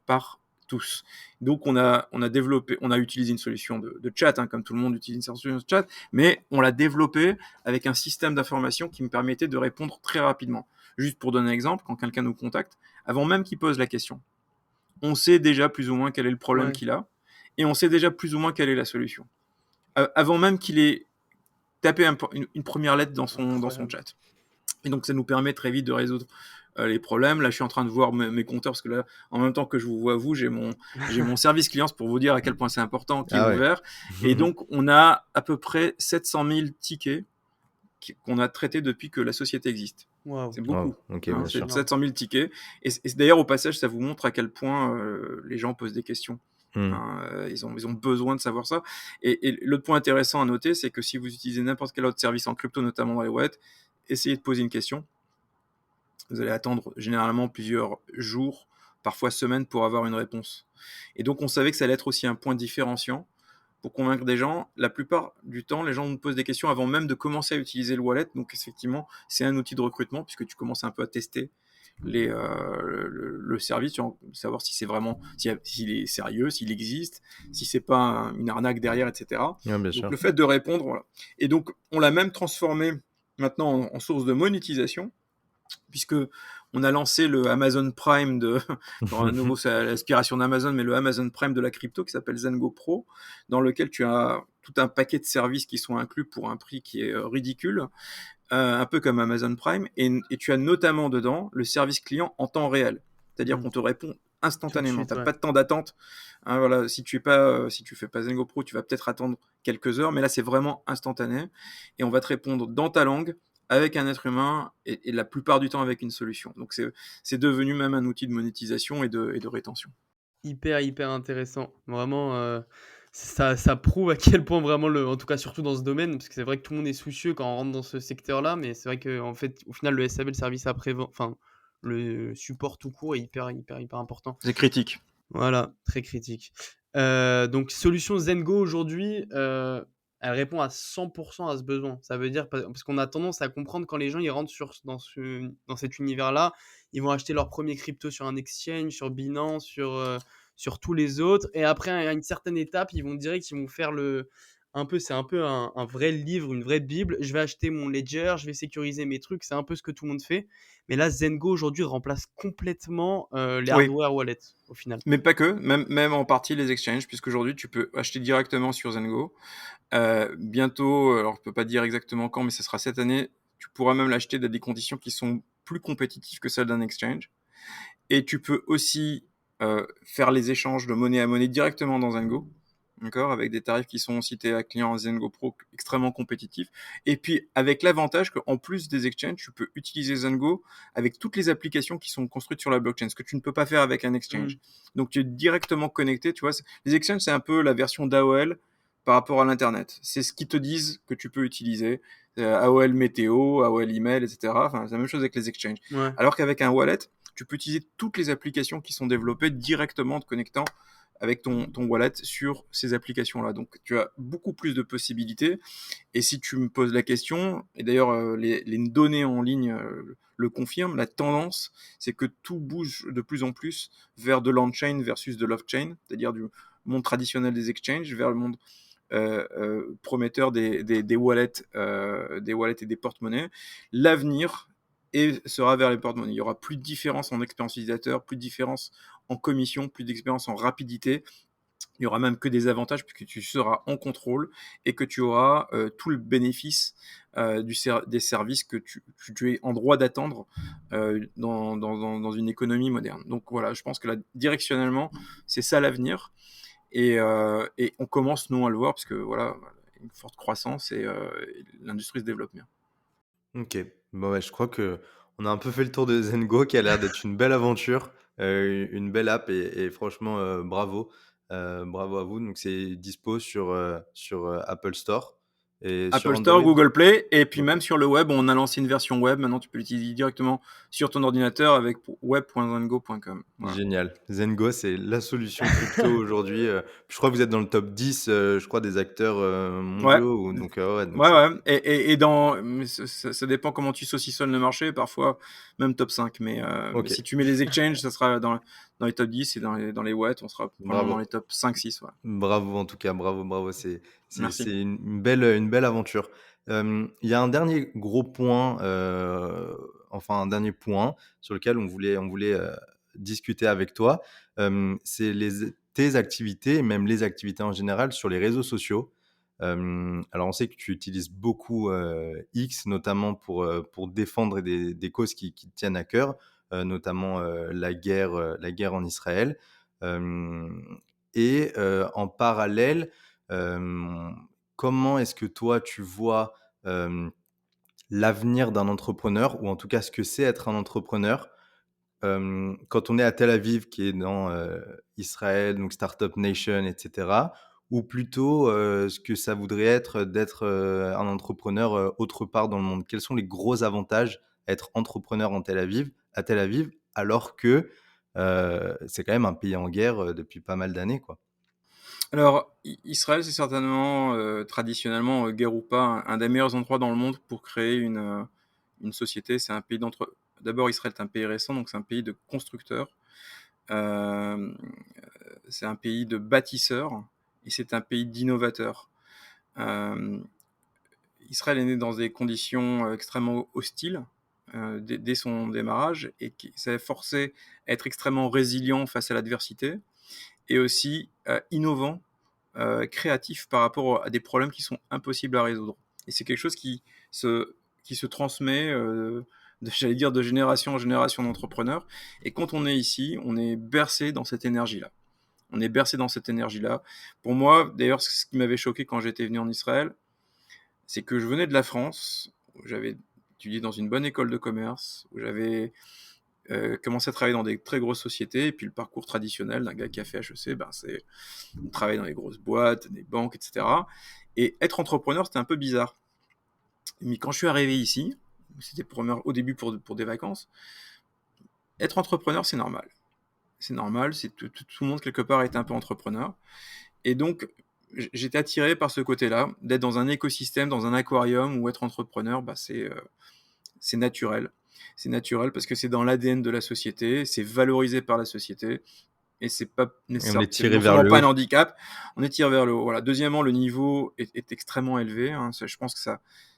par tous. Donc on a développé, on a utilisé une solution de chat, hein, comme tout le monde utilise une solution de chat, mais on l'a développé avec un système d'information qui me permettait de répondre très rapidement. Juste pour donner un exemple, quand quelqu'un nous contacte, avant même qu'il pose la question, on sait déjà plus ou moins quel est le problème Ouais. qu'il a, et on sait déjà plus ou moins quelle est la solution. Avant même qu'il ait tapé une première lettre dans son Incroyable. chat. Et donc ça nous permet très vite de résoudre les problèmes. Là, je suis en train de voir mes compteurs parce que là, en même temps que je vous vois vous, j'ai mon service client pour vous dire à quel point c'est important qui est Ah ouais. ouvert. Et donc, on a à peu près 700 000 tickets qu'on a traités depuis que la société existe. Waouh. C'est Waouh, beaucoup. OK, Hein, bien c'est sûr. Énorme. 700 000 tickets. Et d'ailleurs, au passage, ça vous montre à quel point les gens posent des questions. Mmh. Hein, ils ont besoin de savoir ça. Et l'autre point intéressant à noter, c'est que si vous utilisez n'importe quel autre service en crypto, notamment dans les wallets, essayez de poser une question. Vous allez attendre généralement plusieurs jours, parfois semaines, pour avoir une réponse. Et donc, on savait que ça allait être aussi un point différenciant pour convaincre des gens. La plupart du temps, les gens nous posent des questions avant même de commencer à utiliser le wallet. Donc, effectivement, c'est un outil de recrutement puisque tu commences un peu à tester le service, savoir si c'est vraiment, s'il est sérieux, s'il existe, si c'est pas une arnaque derrière, etc. Ouais, bien Donc, sûr. le fait de répondre, voilà. Et donc, on l'a même transformé maintenant en source de monétisation, puisque on a lancé le Amazon Prime encore à nouveau c'est l'aspiration d'Amazon, mais le Amazon Prime de la crypto qui s'appelle Zengo Pro, dans lequel tu as tout un paquet de services qui sont inclus pour un prix qui est ridicule, un peu comme Amazon Prime, et tu as notamment dedans le service client en temps réel, c'est-à-dire Mmh. qu'on te répond Tout de instantanément, tu suite, n'as ouais. pas de temps d'attente. Hein, voilà, si tu fais pas Zengo Pro, tu vas peut-être attendre quelques heures, mais là c'est vraiment instantané, et on va te répondre dans ta langue, avec un être humain, et la plupart du temps avec une solution. Donc c'est devenu même un outil de monétisation et de rétention. Hyper, hyper intéressant. Vraiment, ça prouve à quel point vraiment en tout cas surtout dans ce domaine, parce que c'est vrai que tout le monde est soucieux quand on rentre dans ce secteur-là, mais c'est vrai qu'en fait, au final, le SAV, le service après-vente, enfin, le support tout court est hyper, hyper, hyper important. C'est critique. Voilà, très critique. Donc solution Zengo aujourd'hui, elle répond à 100 à ce besoin. Ça veut dire parce qu'on a tendance à comprendre quand les gens ils rentrent dans cet univers-là, ils vont acheter leur premier crypto sur un exchange, sur Binance, sur tous les autres, et après à une certaine étape, ils vont faire c'est un peu un vrai livre, une vraie bible. Je vais acheter mon ledger, je vais sécuriser mes trucs, c'est un peu ce que tout le monde fait. Mais là, Zengo aujourd'hui remplace complètement, les Oui, hardware wallets au final. mais pas que, même en partie les exchanges, puisqu'aujourd'hui tu peux acheter directement sur Zengo. Bientôt, alors je peux pas dire exactement quand, mais ce sera cette année, tu pourras même l'acheter dans des conditions qui sont plus compétitives que celles d'un exchange. Et tu peux aussi faire les échanges de monnaie à monnaie directement dans Zengo, d'accord, avec des tarifs qui sont cités à clients Zengo Pro extrêmement compétitifs. Et puis avec l'avantage qu'en plus des exchanges, tu peux utiliser Zengo avec toutes les applications qui sont construites sur la blockchain, ce que tu ne peux pas faire avec un Mmh. exchange. Donc tu es directement connecté, tu vois. Les exchanges, c'est un peu la version d'AOL par rapport à l'internet. C'est ce qu'ils te disent que tu peux utiliser. AOL météo, AOL email, etc. Enfin, c'est la même chose avec les exchanges. Ouais. Alors qu'avec un wallet, tu peux utiliser toutes les applications qui sont développées directement en te connectant avec ton wallet sur ces applications-là. Donc tu as beaucoup plus de possibilités. Et si tu me poses la question, et d'ailleurs les données en ligne le confirment, la tendance, c'est que tout bouge de plus en plus vers de l'on-chain versus de l'off-chain, c'est-à-dire du monde traditionnel des exchanges vers le monde prometteur des wallets et des porte-monnaies. L'avenir sera vers les porte-monnaies. Il y aura plus de différence en expérience utilisateur, plus de différence en commission, plus d'expérience en rapidité. Il y aura même que des avantages puisque tu seras en contrôle et que tu auras tout le bénéfice des services que tu es en droit d'attendre dans une économie moderne. Donc voilà, je pense que là, directionnellement, c'est ça l'avenir. Et on commence, nous, à le voir, parce que voilà, une forte croissance et l'industrie se développe bien. OK. Bon, ouais, je crois que on a un peu fait le tour de Zengo qui a l'air d'être une belle aventure, une belle app et franchement, bravo. Bravo à vous. Donc c'est dispo sur Apple Store et sur Apple Store, Android? Google Play, et puis OK. même sur le web, on a lancé une version web. Maintenant, tu peux l'utiliser directement sur ton ordinateur avec web.zengo.com. Voilà. Génial. Zengo, c'est la solution crypto aujourd'hui, je crois que vous êtes dans le top 10, je crois des acteurs, Ouais. mondiaux ou donc ouais, donc Ouais, c'est ouais, mais ça dépend comment tu saucissonnes le marché, parfois même top 5. Mais OK. si tu mets les exchanges, ça sera dans les top 10 et dans les wallets, on sera probablement dans les Bravo. top 5-6. Ouais. Bravo en tout cas, bravo, bravo, Merci. c'est une belle aventure. Il y a un dernier gros point, enfin un dernier point sur lequel on voulait discuter avec toi, c'est tes activités et même les activités en général sur les réseaux sociaux. Alors on sait que tu utilises beaucoup, X notamment pour défendre des causes qui te tiennent à cœur, notamment, la guerre en Israël. Hem et en parallèle, hem, comment est-ce que toi tu vois, hem, l'avenir d'un entrepreneur ou en tout cas ce que c'est être un entrepreneur, quand on est à Tel Aviv qui est dans, Israël, donc Startup Nation et cetera, ou plutôt, ce que ça voudrait être d'être, un entrepreneur, autre part dans le monde? Quels sont les gros avantages à être entrepreneur à Tel Aviv, alors que, c'est quand même un pays en guerre, depuis pas mal d'années, quoi? Alors, Israël, c'est certainement, traditionnellement, guerre ou pas, un des meilleurs endroits dans le monde pour créer une société. C'est un pays d'abord, Israël est un pays récent, donc c'est un pays de constructeurs. Hem, c'est un pays de bâtisseurs et c'est un pays d'innovateurs. Hem, Israël est né dans des conditions, extrêmement hostiles, dès son démarrage, et qui ça l'a forcé à être extrêmement résilient face à l'adversité et aussi, innovant, créatif par rapport à des problèmes qui sont impossibles à résoudre. Et c'est quelque chose se, qui se transmet, j'allais dire, de génération en génération d'entrepreneurs. Et quand on est ici, on est bercé dans cette énergie-là. On est bercé dans cette énergie-là. Pour moi, d'ailleurs, ce qui m'avait choqué quand j'étais venu en Israël, c'est que je venais de la France, où j'avais étudié dans une bonne école de commerce, où j'avais commencé à travailler dans des très grosses sociétés, et puis le parcours traditionnel d'un gars qui a fait HEC, ben c'est travailler dans les grosses boîtes, des banques, etc. Et être entrepreneur, c'était un peu bizarre. Mais quand je suis arrivé ici, c'était au début pour des vacances, être entrepreneur, c'est normal. C'est normal, tout le monde quelque part est un peu entrepreneur. Et donc, j'étais attiré par ce côté-là, d'être dans un écosystème, dans un aquarium, où être entrepreneur, bah, c'est naturel. C'est naturel parce que c'est dans l'ADN de la société, c'est valorisé par la société. et c'est pas Et on est c'est tiré non vers seulement le pas un haut. handicap, on est tiré vers le haut. Voilà. Deuxièmement, le niveau est extrêmement élevé, hein. Je pense que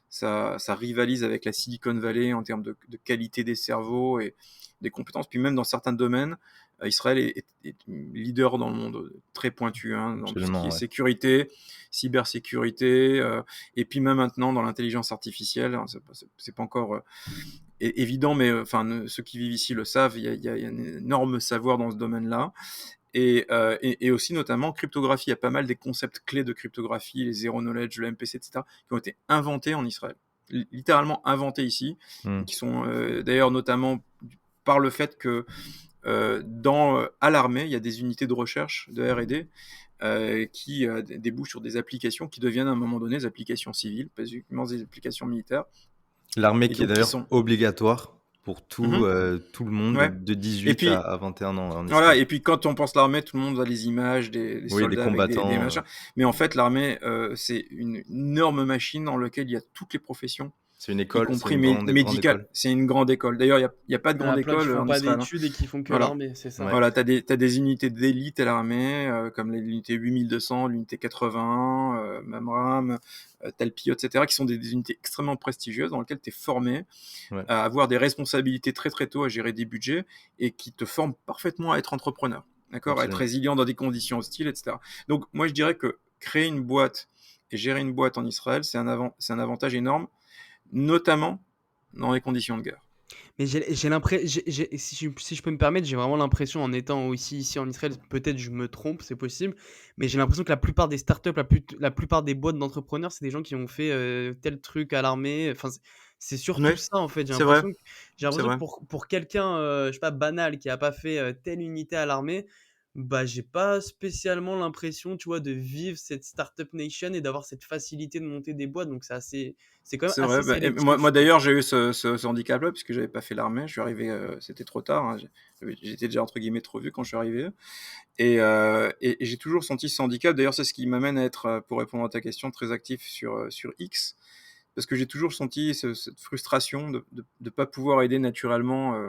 ça rivalise avec la Silicon Valley en termes de qualité des cerveaux et des compétences. Puis même dans certains domaines, Israël est leader dans le monde, très pointu, hein, dans tout ce qui Absolument, est ouais. sécurité, cybersécurité, et puis même maintenant dans l'intelligence artificielle. Alors, c'est pas encore évident, mais enfin, ceux qui vivent ici le savent, il y a un énorme savoir dans ce domaine-là. Et aussi notamment cryptographie. Il y a pas mal des concepts clés de cryptographie, les zero knowledge, le MPC, etc., qui ont été inventés en Israël, littéralement inventés ici, Mmh. qui sont d'ailleurs notamment par le fait que à l'armée, il y a des unités de recherche de R&D qui débouchent sur des applications qui deviennent à un moment donné des applications civiles, pas uniquement des applications militaires, L'armée et qui est donc qui d'ailleurs sont... obligatoire pour Mhm. tout le monde Ouais. de Et 18 puis, à 21 ans en voilà, Israël. et puis quand on pense l'armée, tout le monde a les images des Oui, des soldats avec des combattants, machins. Mais en fait, l'armée, c'est une énorme machine dans laquelle il y a toutes les professions, c'est une y école, c'est compris une grande médicales. école. C'est une grande école. D'ailleurs, il y a pas de Il y en grande a plein qui école font en pas Israël, hein. d'études et qui font que Voilà. l'armée, c'est ça. Ouais. Voilà, t'as des unités d'élite à l'armée, comme l'unité 8200, l'unité 80, Mamram, Talpiot, etc., qui sont des unités extrêmement prestigieuses dans lesquelles tu es formé Ouais. à avoir des responsabilités très très tôt, à gérer des budgets, et qui te forment parfaitement à être entrepreneur, d'accord, à être Absolument. résilient dans des conditions hostiles, etc. Donc moi je dirais que créer une boîte et gérer une boîte en Israël, c'est un avantage énorme, notamment dans les conditions de guerre. Mais j'ai l'impression, si je peux me permettre, j'ai vraiment l'impression en étant aussi ici en Israël, peut-être je me trompe, c'est possible, mais j'ai l'impression que la plupart des startups, la plupart des boîtes d'entrepreneurs, c'est des gens qui ont fait tel truc à l'armée. Enfin, c'est surtout Oui, ça en fait. c'est vrai, J'ai c'est l'impression que vrai. pour quelqu'un, je sais pas, banal, qui a pas fait telle unité à l'armée, bah j'ai pas spécialement l'impression, tu vois, de vivre cette startup nation et d'avoir cette facilité de monter des boîtes. Donc c'est quand même C'est vrai. assez Bah, et moi, sélectif, quoi. d'ailleurs, j'ai eu ce handicap-là, puisque j'avais pas fait l'armée. Je suis arrivé, c'était trop tard, hein. J'étais déjà entre guillemets trop vieux quand je suis arrivé. Et j'ai toujours senti ce handicap. D'ailleurs, c'est ce qui m'amène à être, pour répondre à ta question, très actif sur X, parce que j'ai toujours senti cette frustration de ne pas pouvoir aider naturellement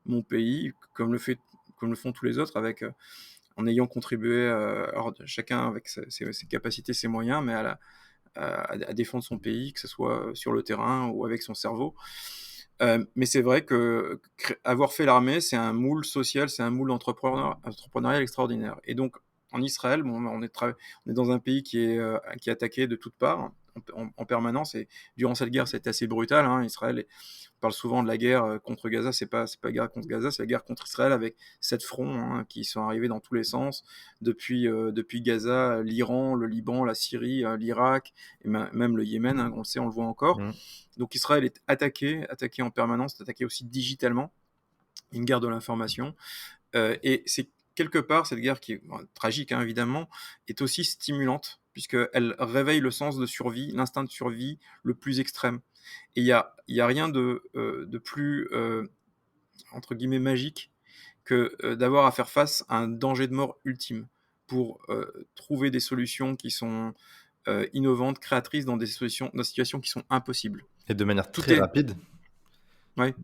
mon pays, comme le font tous les autres, en ayant contribué, alors, chacun avec ses capacités, ses moyens, mais à défendre son pays, que ce soit sur le terrain ou avec son cerveau. Mais c'est vrai que avoir fait l'armée, c'est un moule social, c'est un moule entrepreneurial extraordinaire. Et donc, en Israël, bon, on est dans un pays qui est attaqué de toutes parts, en permanence. Et durant cette guerre, c'était assez brutal, hein. Israël, on parle souvent de la guerre contre Gaza. C'est pas la guerre contre Gaza, c'est la guerre contre Israël, avec 7 fronts, hein, qui sont arrivés dans tous les sens, depuis Gaza, l'Iran, le Liban, la Syrie, l'Irak, et même le Yémen, hein, on le sait, on le voit encore. Mmh. Donc Israël est attaqué en permanence, attaqué aussi digitalement, une guerre de l'information. Et c'est quelque part, cette guerre qui est tragique, hein, évidemment, est aussi stimulante, puisqu'elle réveille le sens de survie, l'instinct de survie le plus extrême. Et il y a rien de plus, entre guillemets, magique que d'avoir à faire face à un danger de mort ultime, pour trouver des solutions qui sont innovantes, créatrices, dans des situations qui sont impossibles. Et de manière Tout très est... rapide, Ouais.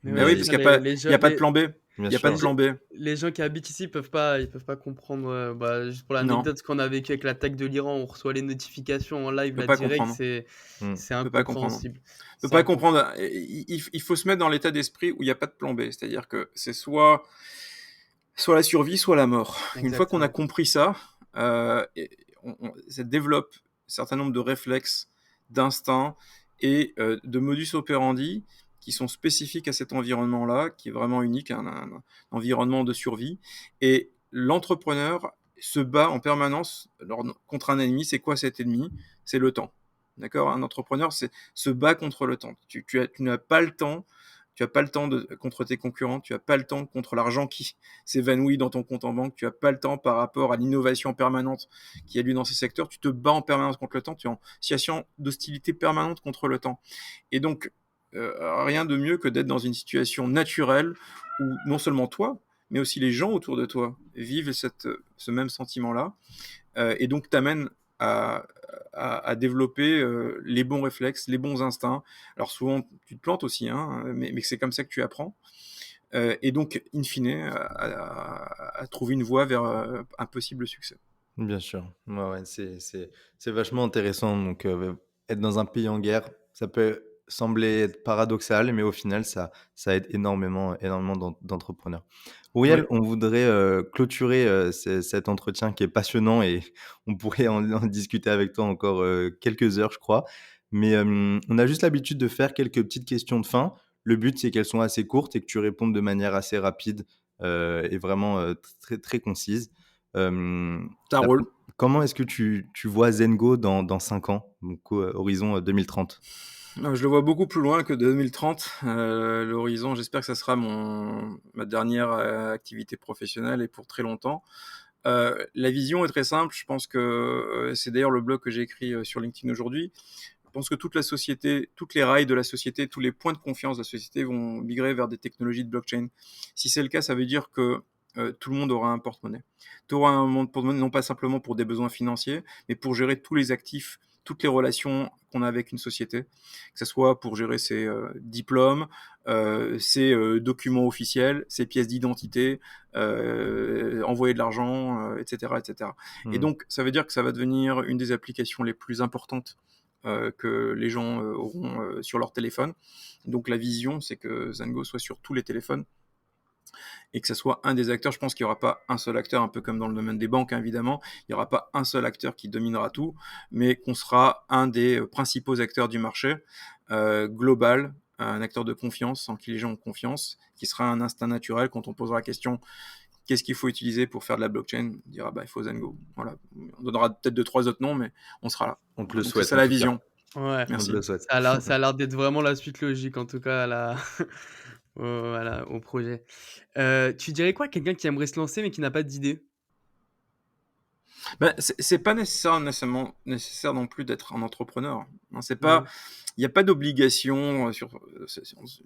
Mais Ben ouais, oui, c'est parce ça, qu'il n'y a pas, les il y gens, a pas de plan B. bien Il n'y a pas de sûr. plan B. les gens qui habitent ici ils peuvent pas comprendre. Bah, juste pour Non, l'anecdote, ce qu'on a vécu avec l'attaque de l'Iran, on reçoit les notifications en live on peut là pas direct, comprendre. Mmh. c'est On peut pas comprendre. incompréhensible. On peut C'est pas incompréhensible. comprendre. Il faut se mettre dans l'état d'esprit où il n'y a pas de plan B. C'est-à-dire que c'est soit la survie, soit la mort. Une fois qu'on a Exactement. compris ça, ça développe un certain nombre de réflexes, d'instincts et de modus operandi qui sont spécifiques à cet environnement-là, qui est vraiment unique, un environnement de survie. Et l'entrepreneur se bat en permanence contre un ennemi. C'est quoi cet ennemi? C'est le temps. D'accord? Un entrepreneur se bat contre le temps. Tu n'as pas le temps. Tu n'as pas le temps contre tes concurrents, tu n'as pas le temps contre l'argent qui s'évanouit dans ton compte en banque, tu n'as pas le temps par rapport à l'innovation permanente qui a lieu dans ces secteurs, tu te bats en permanence contre le temps, tu es en situation d'hostilité permanente contre le temps. Et donc, rien de mieux que d'être dans une situation naturelle où non seulement toi, mais aussi les gens autour de toi vivent ce même sentiment-là, et donc t'amène à, à développer les bons réflexes, les bons instincts. Alors souvent, tu te plantes aussi, hein, mais c'est comme ça que tu apprends. et donc, in fine, à trouver une voie vers un possible succès. Bien sûr. Ouais, ouais, c'est vachement intéressant donc être dans un pays en guerre, ça peut sembler être paradoxal, mais au final ça aide énormément, énormément d'entrepreneurs. Oui. Auriel, on voudrait, clôturer, cet entretien qui est passionnant et on pourrait en discuter avec toi encore, quelques heures, je crois. Mais on a juste l'habitude de faire quelques petites questions de fin. Le but, c'est qu'elles soient assez courtes et que tu répondes de manière assez rapide, et vraiment, très, très concise. Ça La roule. Comment est-ce que tu vois Zengo dans 5 ans? Donc horizon, 2030. Je le vois beaucoup plus loin que 2030. L'horizon, j'espère que ça sera ma dernière activité professionnelle et pour très longtemps. La vision est très simple. Je pense que c'est d'ailleurs le blog que j'ai écrit sur LinkedIn aujourd'hui. Je pense que toute la société, toutes les rails de la société, tous les points de confiance de la société vont migrer vers des technologies de blockchain. Si c'est le cas, ça veut dire que tout le monde aura un porte-monnaie. Tu auras un porte-monnaie non pas simplement pour des besoins financiers, mais pour gérer tous les actifs, toutes les relations qu'on a avec une société, que ce soit pour gérer ses diplômes, ses documents officiels, ses pièces d'identité, envoyer de l'argent, etc., etc. Et Mmh. donc, ça veut dire que ça va devenir une des applications les plus importantes que les gens auront sur leur téléphone. Donc la vision, c'est que Zengo soit sur tous les téléphones et que ça soit un des acteurs. Je pense qu'il n'y aura pas un seul acteur, un peu comme dans le domaine des banques, hein, évidemment. Il n'y aura pas un seul acteur qui dominera tout, mais qu'on sera un des principaux acteurs du marché global, un acteur de confiance en qui les gens ont confiance, qui sera un instinct naturel quand on posera la question qu'est-ce qu'il faut utiliser pour faire de la blockchain, on dira il faut Zengo. Voilà. On donnera peut-être 2-3 autres noms, mais on sera là. On te Voilà. le Donc c'est souhaite ça en la tout cas. vision. Ouais, On te Merci. le souhaite. ça a l'air d'être vraiment la suite logique en tout cas à la voilà, au projet. Tu dirais quoi à quelqu'un qui aimerait se lancer mais qui n'a pas d'idée? C'est pas nécessairement nécessaire non plus d'être un entrepreneur. Hein, c'est pas, Ouais, il n'y a pas d'obligation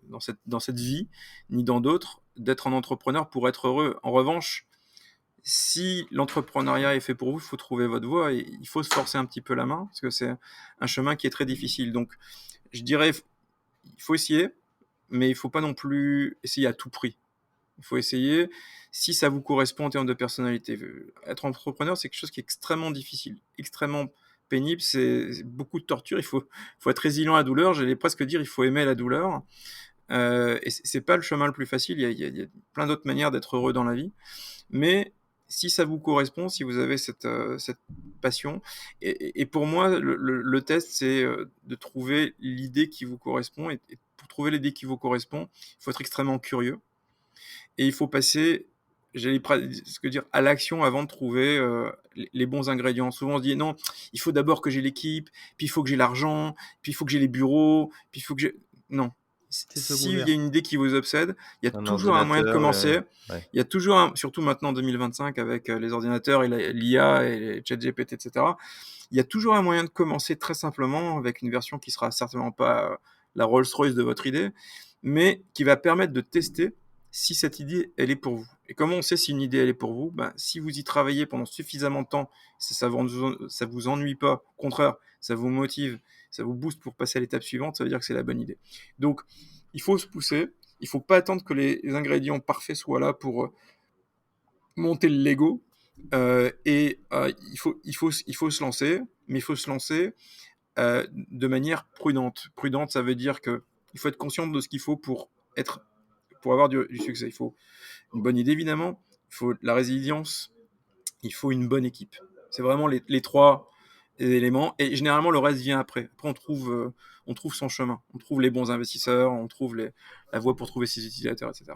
dans cette vie, ni dans d'autres, d'être un entrepreneur pour être heureux. En revanche, si l'entrepreneuriat est fait pour vous, il faut trouver votre voie et il faut se forcer un petit peu la main parce que c'est un chemin qui est très difficile. Donc, je dirais, il faut essayer, mais il faut pas non plus essayer à tout prix. Il faut essayer si ça vous correspond en termes de personnalité. Être entrepreneur, c'est quelque chose qui est extrêmement difficile, extrêmement pénible, c'est beaucoup de torture, faut être résilient à la douleur, j'allais presque dire il faut aimer la douleur, et c'est pas le chemin le plus facile, il y a plein d'autres manières d'être heureux dans la vie, mais si ça vous correspond, si vous avez cette passion, et pour moi, le test, c'est de trouver l'idée qui vous correspond, et pour trouver l'idée qui vous correspond, il faut être extrêmement curieux, et il faut passer, j'allais presque dire, à l'action avant de trouver les bons ingrédients. Souvent, on se dit non, il faut d'abord que j'ai l'équipe, puis il faut que j'ai l'argent, puis il faut que j'ai les bureaux, puis il faut que j'ai. Non. c'est S'il y a secondaire. une idée qui vous obsède, il y a Un toujours un moyen de ordinateur, commencer. ouais. Il y a toujours surtout maintenant en 2025 avec les ordinateurs et l'IA et les ChatGPT, etc. Il y a toujours un moyen de commencer très simplement avec une version qui sera certainement pas la Rolls-Royce de votre idée, mais qui va permettre de tester si cette idée, elle est pour vous. Et comment on sait si une idée, elle est pour vous? Si vous y travaillez pendant suffisamment de temps, si ça vous ennuie pas, au contraire, ça vous motive, ça vous booste pour passer à l'étape suivante, ça veut dire que c'est la bonne idée. Donc, il faut se pousser, il faut pas attendre que les ingrédients parfaits soient là pour monter le Lego, il faut se lancer, mais il faut se lancer de manière prudente. Prudente, ça veut dire que il faut être conscient de ce qu'il faut pour avoir du succès. Il faut une bonne idée, évidemment, il faut la résilience, il faut une bonne équipe. C'est vraiment les trois éléments, et généralement, le reste vient après. Après, on trouve son chemin, on trouve les bons investisseurs, on trouve la voie pour trouver ses utilisateurs, etc.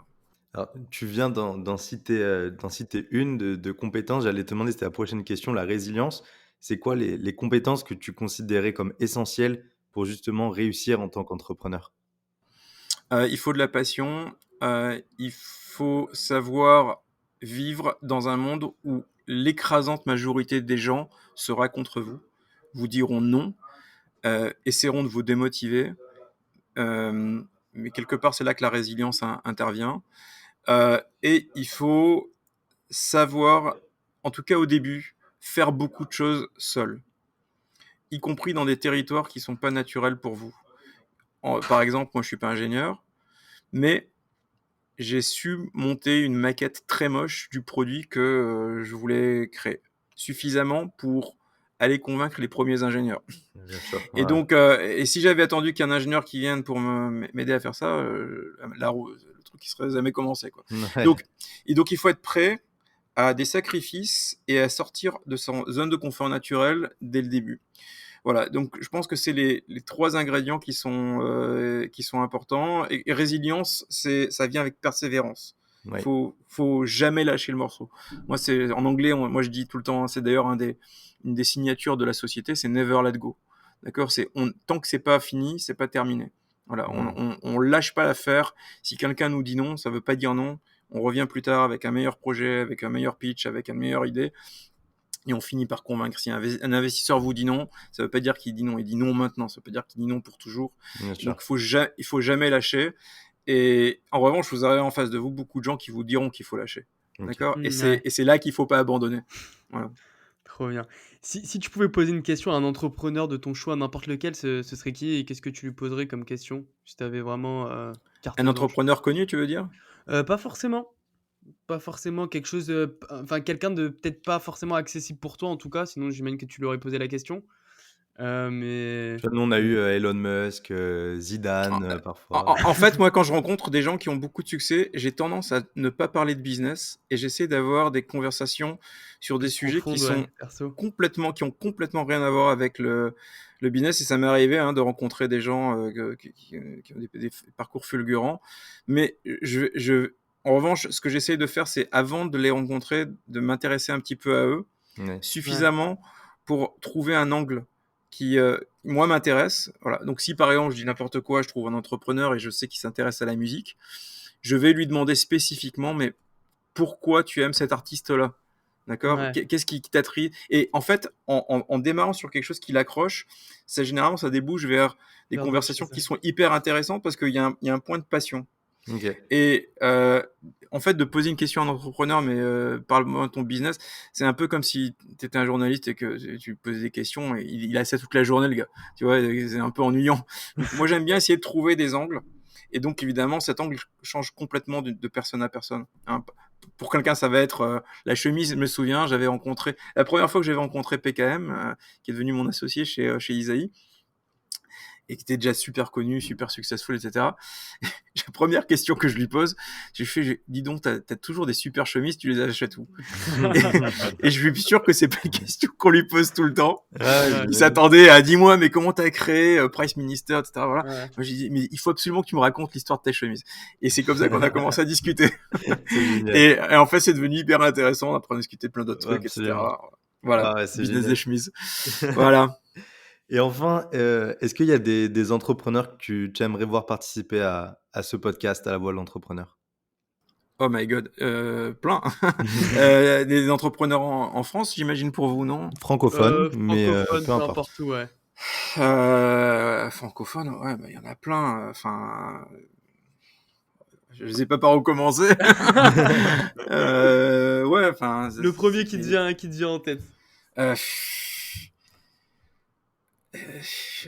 Alors, tu viens d'en citer une de compétences. J'allais te demander, c'était la prochaine question, la résilience. C'est quoi les compétences que tu considérais comme essentielles pour justement réussir en tant qu'entrepreneur? Il faut de la passion, il faut savoir vivre dans un monde où l'écrasante majorité des gens sera contre vous, vous diront non, essaieront de vous démotiver, mais quelque part, c'est là que la résilience intervient. Et il faut savoir, en tout cas au début, faire beaucoup de choses seul, y compris dans des territoires qui ne sont pas naturels pour vous. Par exemple, moi je ne suis pas ingénieur, mais j'ai su monter une maquette très moche du produit que je voulais créer, suffisamment pour aller convaincre les premiers ingénieurs. Bien sûr, Et ouais. donc, et si j'avais attendu qu'un ingénieur qui vienne pour m'aider à faire ça, le truc qui serait jamais commencé, quoi. Ouais, Donc, donc il faut être prêt à des sacrifices et à sortir de son zone de confort naturel dès le début. Voilà, donc je pense que c'est les 3 ingrédients qui sont importants et résilience, ça vient avec persévérance. ouais. Faut jamais lâcher le morceau. Moi, c'est en anglais, moi je dis tout le temps, c'est d'ailleurs une des signatures de la société, c'est never let go. D'accord? Tant que c'est pas fini, c'est pas terminé. Voilà, Mmh. on lâche pas l'affaire. Si quelqu'un nous dit non, ça veut pas dire non. On revient plus tard avec un meilleur projet, avec un meilleur pitch, avec une meilleure idée et on finit par convaincre. Si un investisseur vous dit non, ça ne veut pas dire qu'il dit non, il dit non maintenant, ça veut pas dire qu'il dit non pour toujours. Bien sûr. Donc il faut jamais lâcher. Et en revanche, vous aurez en face de vous beaucoup de gens qui vous diront qu'il faut lâcher. OK. D'accord? Et Ouais, c'est là qu'il faut pas abandonner. Voilà. trop bien. Si tu pouvais poser une question à un entrepreneur de ton choix, n'importe lequel, ce serait qui et qu'est-ce que tu lui poserais comme question? Si tu avais vraiment, carte Un blanche. entrepreneur connu, tu veux dire? Pas forcément. Pas forcément quelque chose, p enfin quelqu'un de peut-être pas forcément accessible pour toi en tout cas, sinon j'imagine que tu lui aurais posé la question. Mais Tu vois, nous, on a eu, Elon Musk, Zidane, parfois. En fait, moi, quand je rencontre des gens qui ont beaucoup de succès, j'ai tendance à ne pas parler de business et j'essaie d'avoir des conversations sur des plus sujets profonde, ouais, perso. qui ont complètement rien à voir avec le business. Et ça m'est arrivé hein, de rencontrer des gens qui ont des parcours fulgurants. Mais en revanche, ce que j'essaie de faire, c'est avant de les rencontrer, de m'intéresser un petit peu à eux, Ouais. Ouais, suffisamment pour trouver un angle qui, moi, m'intéresse. Voilà. Donc, si par exemple, je dis n'importe quoi, je trouve un entrepreneur et je sais qu'il s'intéresse à la musique, je vais lui demander spécifiquement, mais pourquoi tu aimes cet artiste-là? D'accord? ouais, Qu'est-ce qui t'attriste? Et en fait, en démarrant sur quelque chose qui l'accroche, généralement, ça débouche vers des vers d'autres conversations choses, qui ouais. sont hyper intéressantes parce qu'il y a un point de passion. OK. Et en fait, de poser une question à un entrepreneur, mais parle-moi de ton business, c'est un peu comme si tu étais un journaliste et que tu posais des questions et il a ça toute la journée, le gars. Tu vois, c'est un peu ennuyant. Donc, moi, j'aime bien essayer de trouver des angles. Et donc, évidemment, cet angle change complètement de personne à personne. Hein. Pour quelqu'un, ça va être la chemise. Je me souviens, j'avais rencontré, la première fois que j'avais rencontré PKM, qui est devenu mon associé chez Isaïe, et qui était déjà super connu, super successful, etc. La première question que je lui pose, dis donc, t'as toujours des super chemises, tu les achètes où? Et je suis sûr que c'est pas une question qu'on lui pose tout le temps. Ah ouais, Ouais, Il j'imagine. s'attendait à, dis-moi, mais comment t'as créé Price Minister, etc. Voilà. ouais. Moi, j'ai dit, mais il faut absolument que tu me racontes l'histoire de tes chemises. Et c'est comme ça qu'on a commencé à discuter. C'est génial. Et en fait, c'est devenu hyper intéressant. Après, on a discuté de plein d'autres Ouais, trucs, absolument. etc. Voilà. Ah ouais, c'est Business des génial. chemises. Voilà. Et enfin, est-ce qu'il y a des entrepreneurs que tu aimerais voir participer à ce podcast, à la voix de l'entrepreneur? Oh my god, plein. Des entrepreneurs en France, j'imagine pour vous, non? Francophone, mais Francophone, peu peu importe. importe où, ouais. Francophone, ouais, bah, il y en a plein, enfin, je sais pas par où commencer. Ouais, enfin, Le premier c'est qui te vient en tête. heu,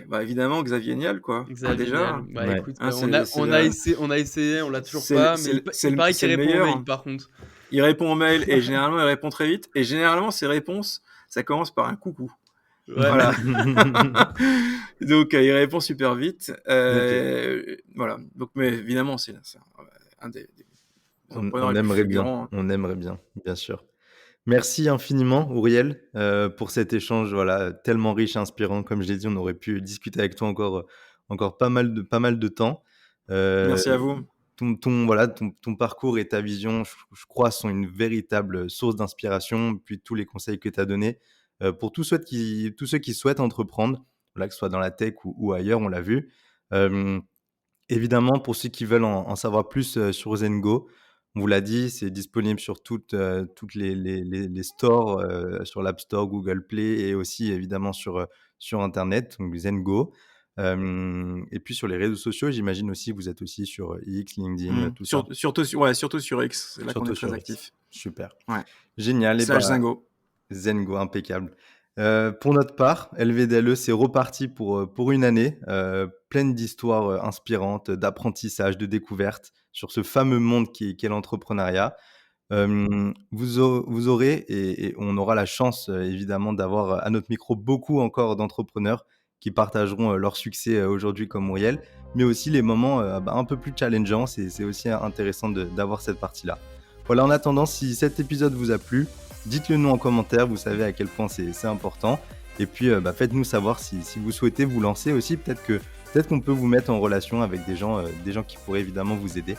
bah, évidemment Xavier Niel, quoi, hein, Xavier Niel. déjà, Bah, Ouais. écoute, hein, c'est le on a essayé, on l'a toujours pas, mais il paraît qu'il c'est le répond aux meilleur. mails par contre. Il répond aux mails et généralement, il répond très vite et généralement, ses réponses, ça commence par un coucou. Ouais. Voilà. Donc, il répond super vite. OK. Voilà. Donc, mais évidemment, c'est un des entrepreneurs On les plus aimerait bien, fulgurants. on aimerait bien, bien sûr. Merci infiniment Auriel, pour cet échange, voilà, tellement riche et inspirant. Comme je l'ai dit, on aurait pu discuter avec toi encore pas mal de temps. Heu, Merci à vous. ton parcours et ta vision, je crois, sont une véritable source d'inspiration. Puis tous les conseils que tu as donnés, pour tous ceux qui souhaitent entreprendre, voilà, que ce soit dans la tech ou ailleurs, on l'a vu. Hem Évidemment, pour ceux qui veulent en savoir plus, sur Zengo, on vous l'a dit, c'est disponible sur toutes les stores, sur l'App Store, Google Play et aussi évidemment sur internet, donc Zengo. Et puis sur les réseaux sociaux, j'imagine aussi que vous êtes aussi sur, X, LinkedIn, tout ça? Surtout sur X, c'est là qu'on est Surtout très sur X. actif. Super. Ouais. Génial et Slash bah, Zingo. Zengo, impeccable. Pour notre part, LVDLE, c'est reparti pour une année, pleine d'histoires, inspirantes, d'apprentissage, de découvertes sur ce fameux monde qu'est l'entrepreneuriat. Vous aurez et on aura la chance, évidemment d'avoir, à notre micro beaucoup encore d'entrepreneurs qui partageront, leur succès, aujourd'hui comme Muriel, mais aussi les moments, un peu plus challengeants. C'est aussi intéressant d'avoir cette partie-là. Voilà, en attendant, si cet épisode vous a plu, dites-le nous en commentaire, vous savez à quel point c'est important et puis, faites-nous savoir si vous souhaitez vous lancer aussi. Peut-être qu'on peut vous mettre en relation avec des gens qui pourraient évidemment vous aider.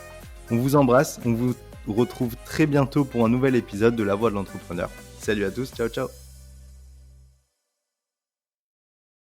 On vous embrasse, on vous retrouve très bientôt pour un nouvel épisode de La Voix de l'entrepreneur. Salut à tous, ciao ciao.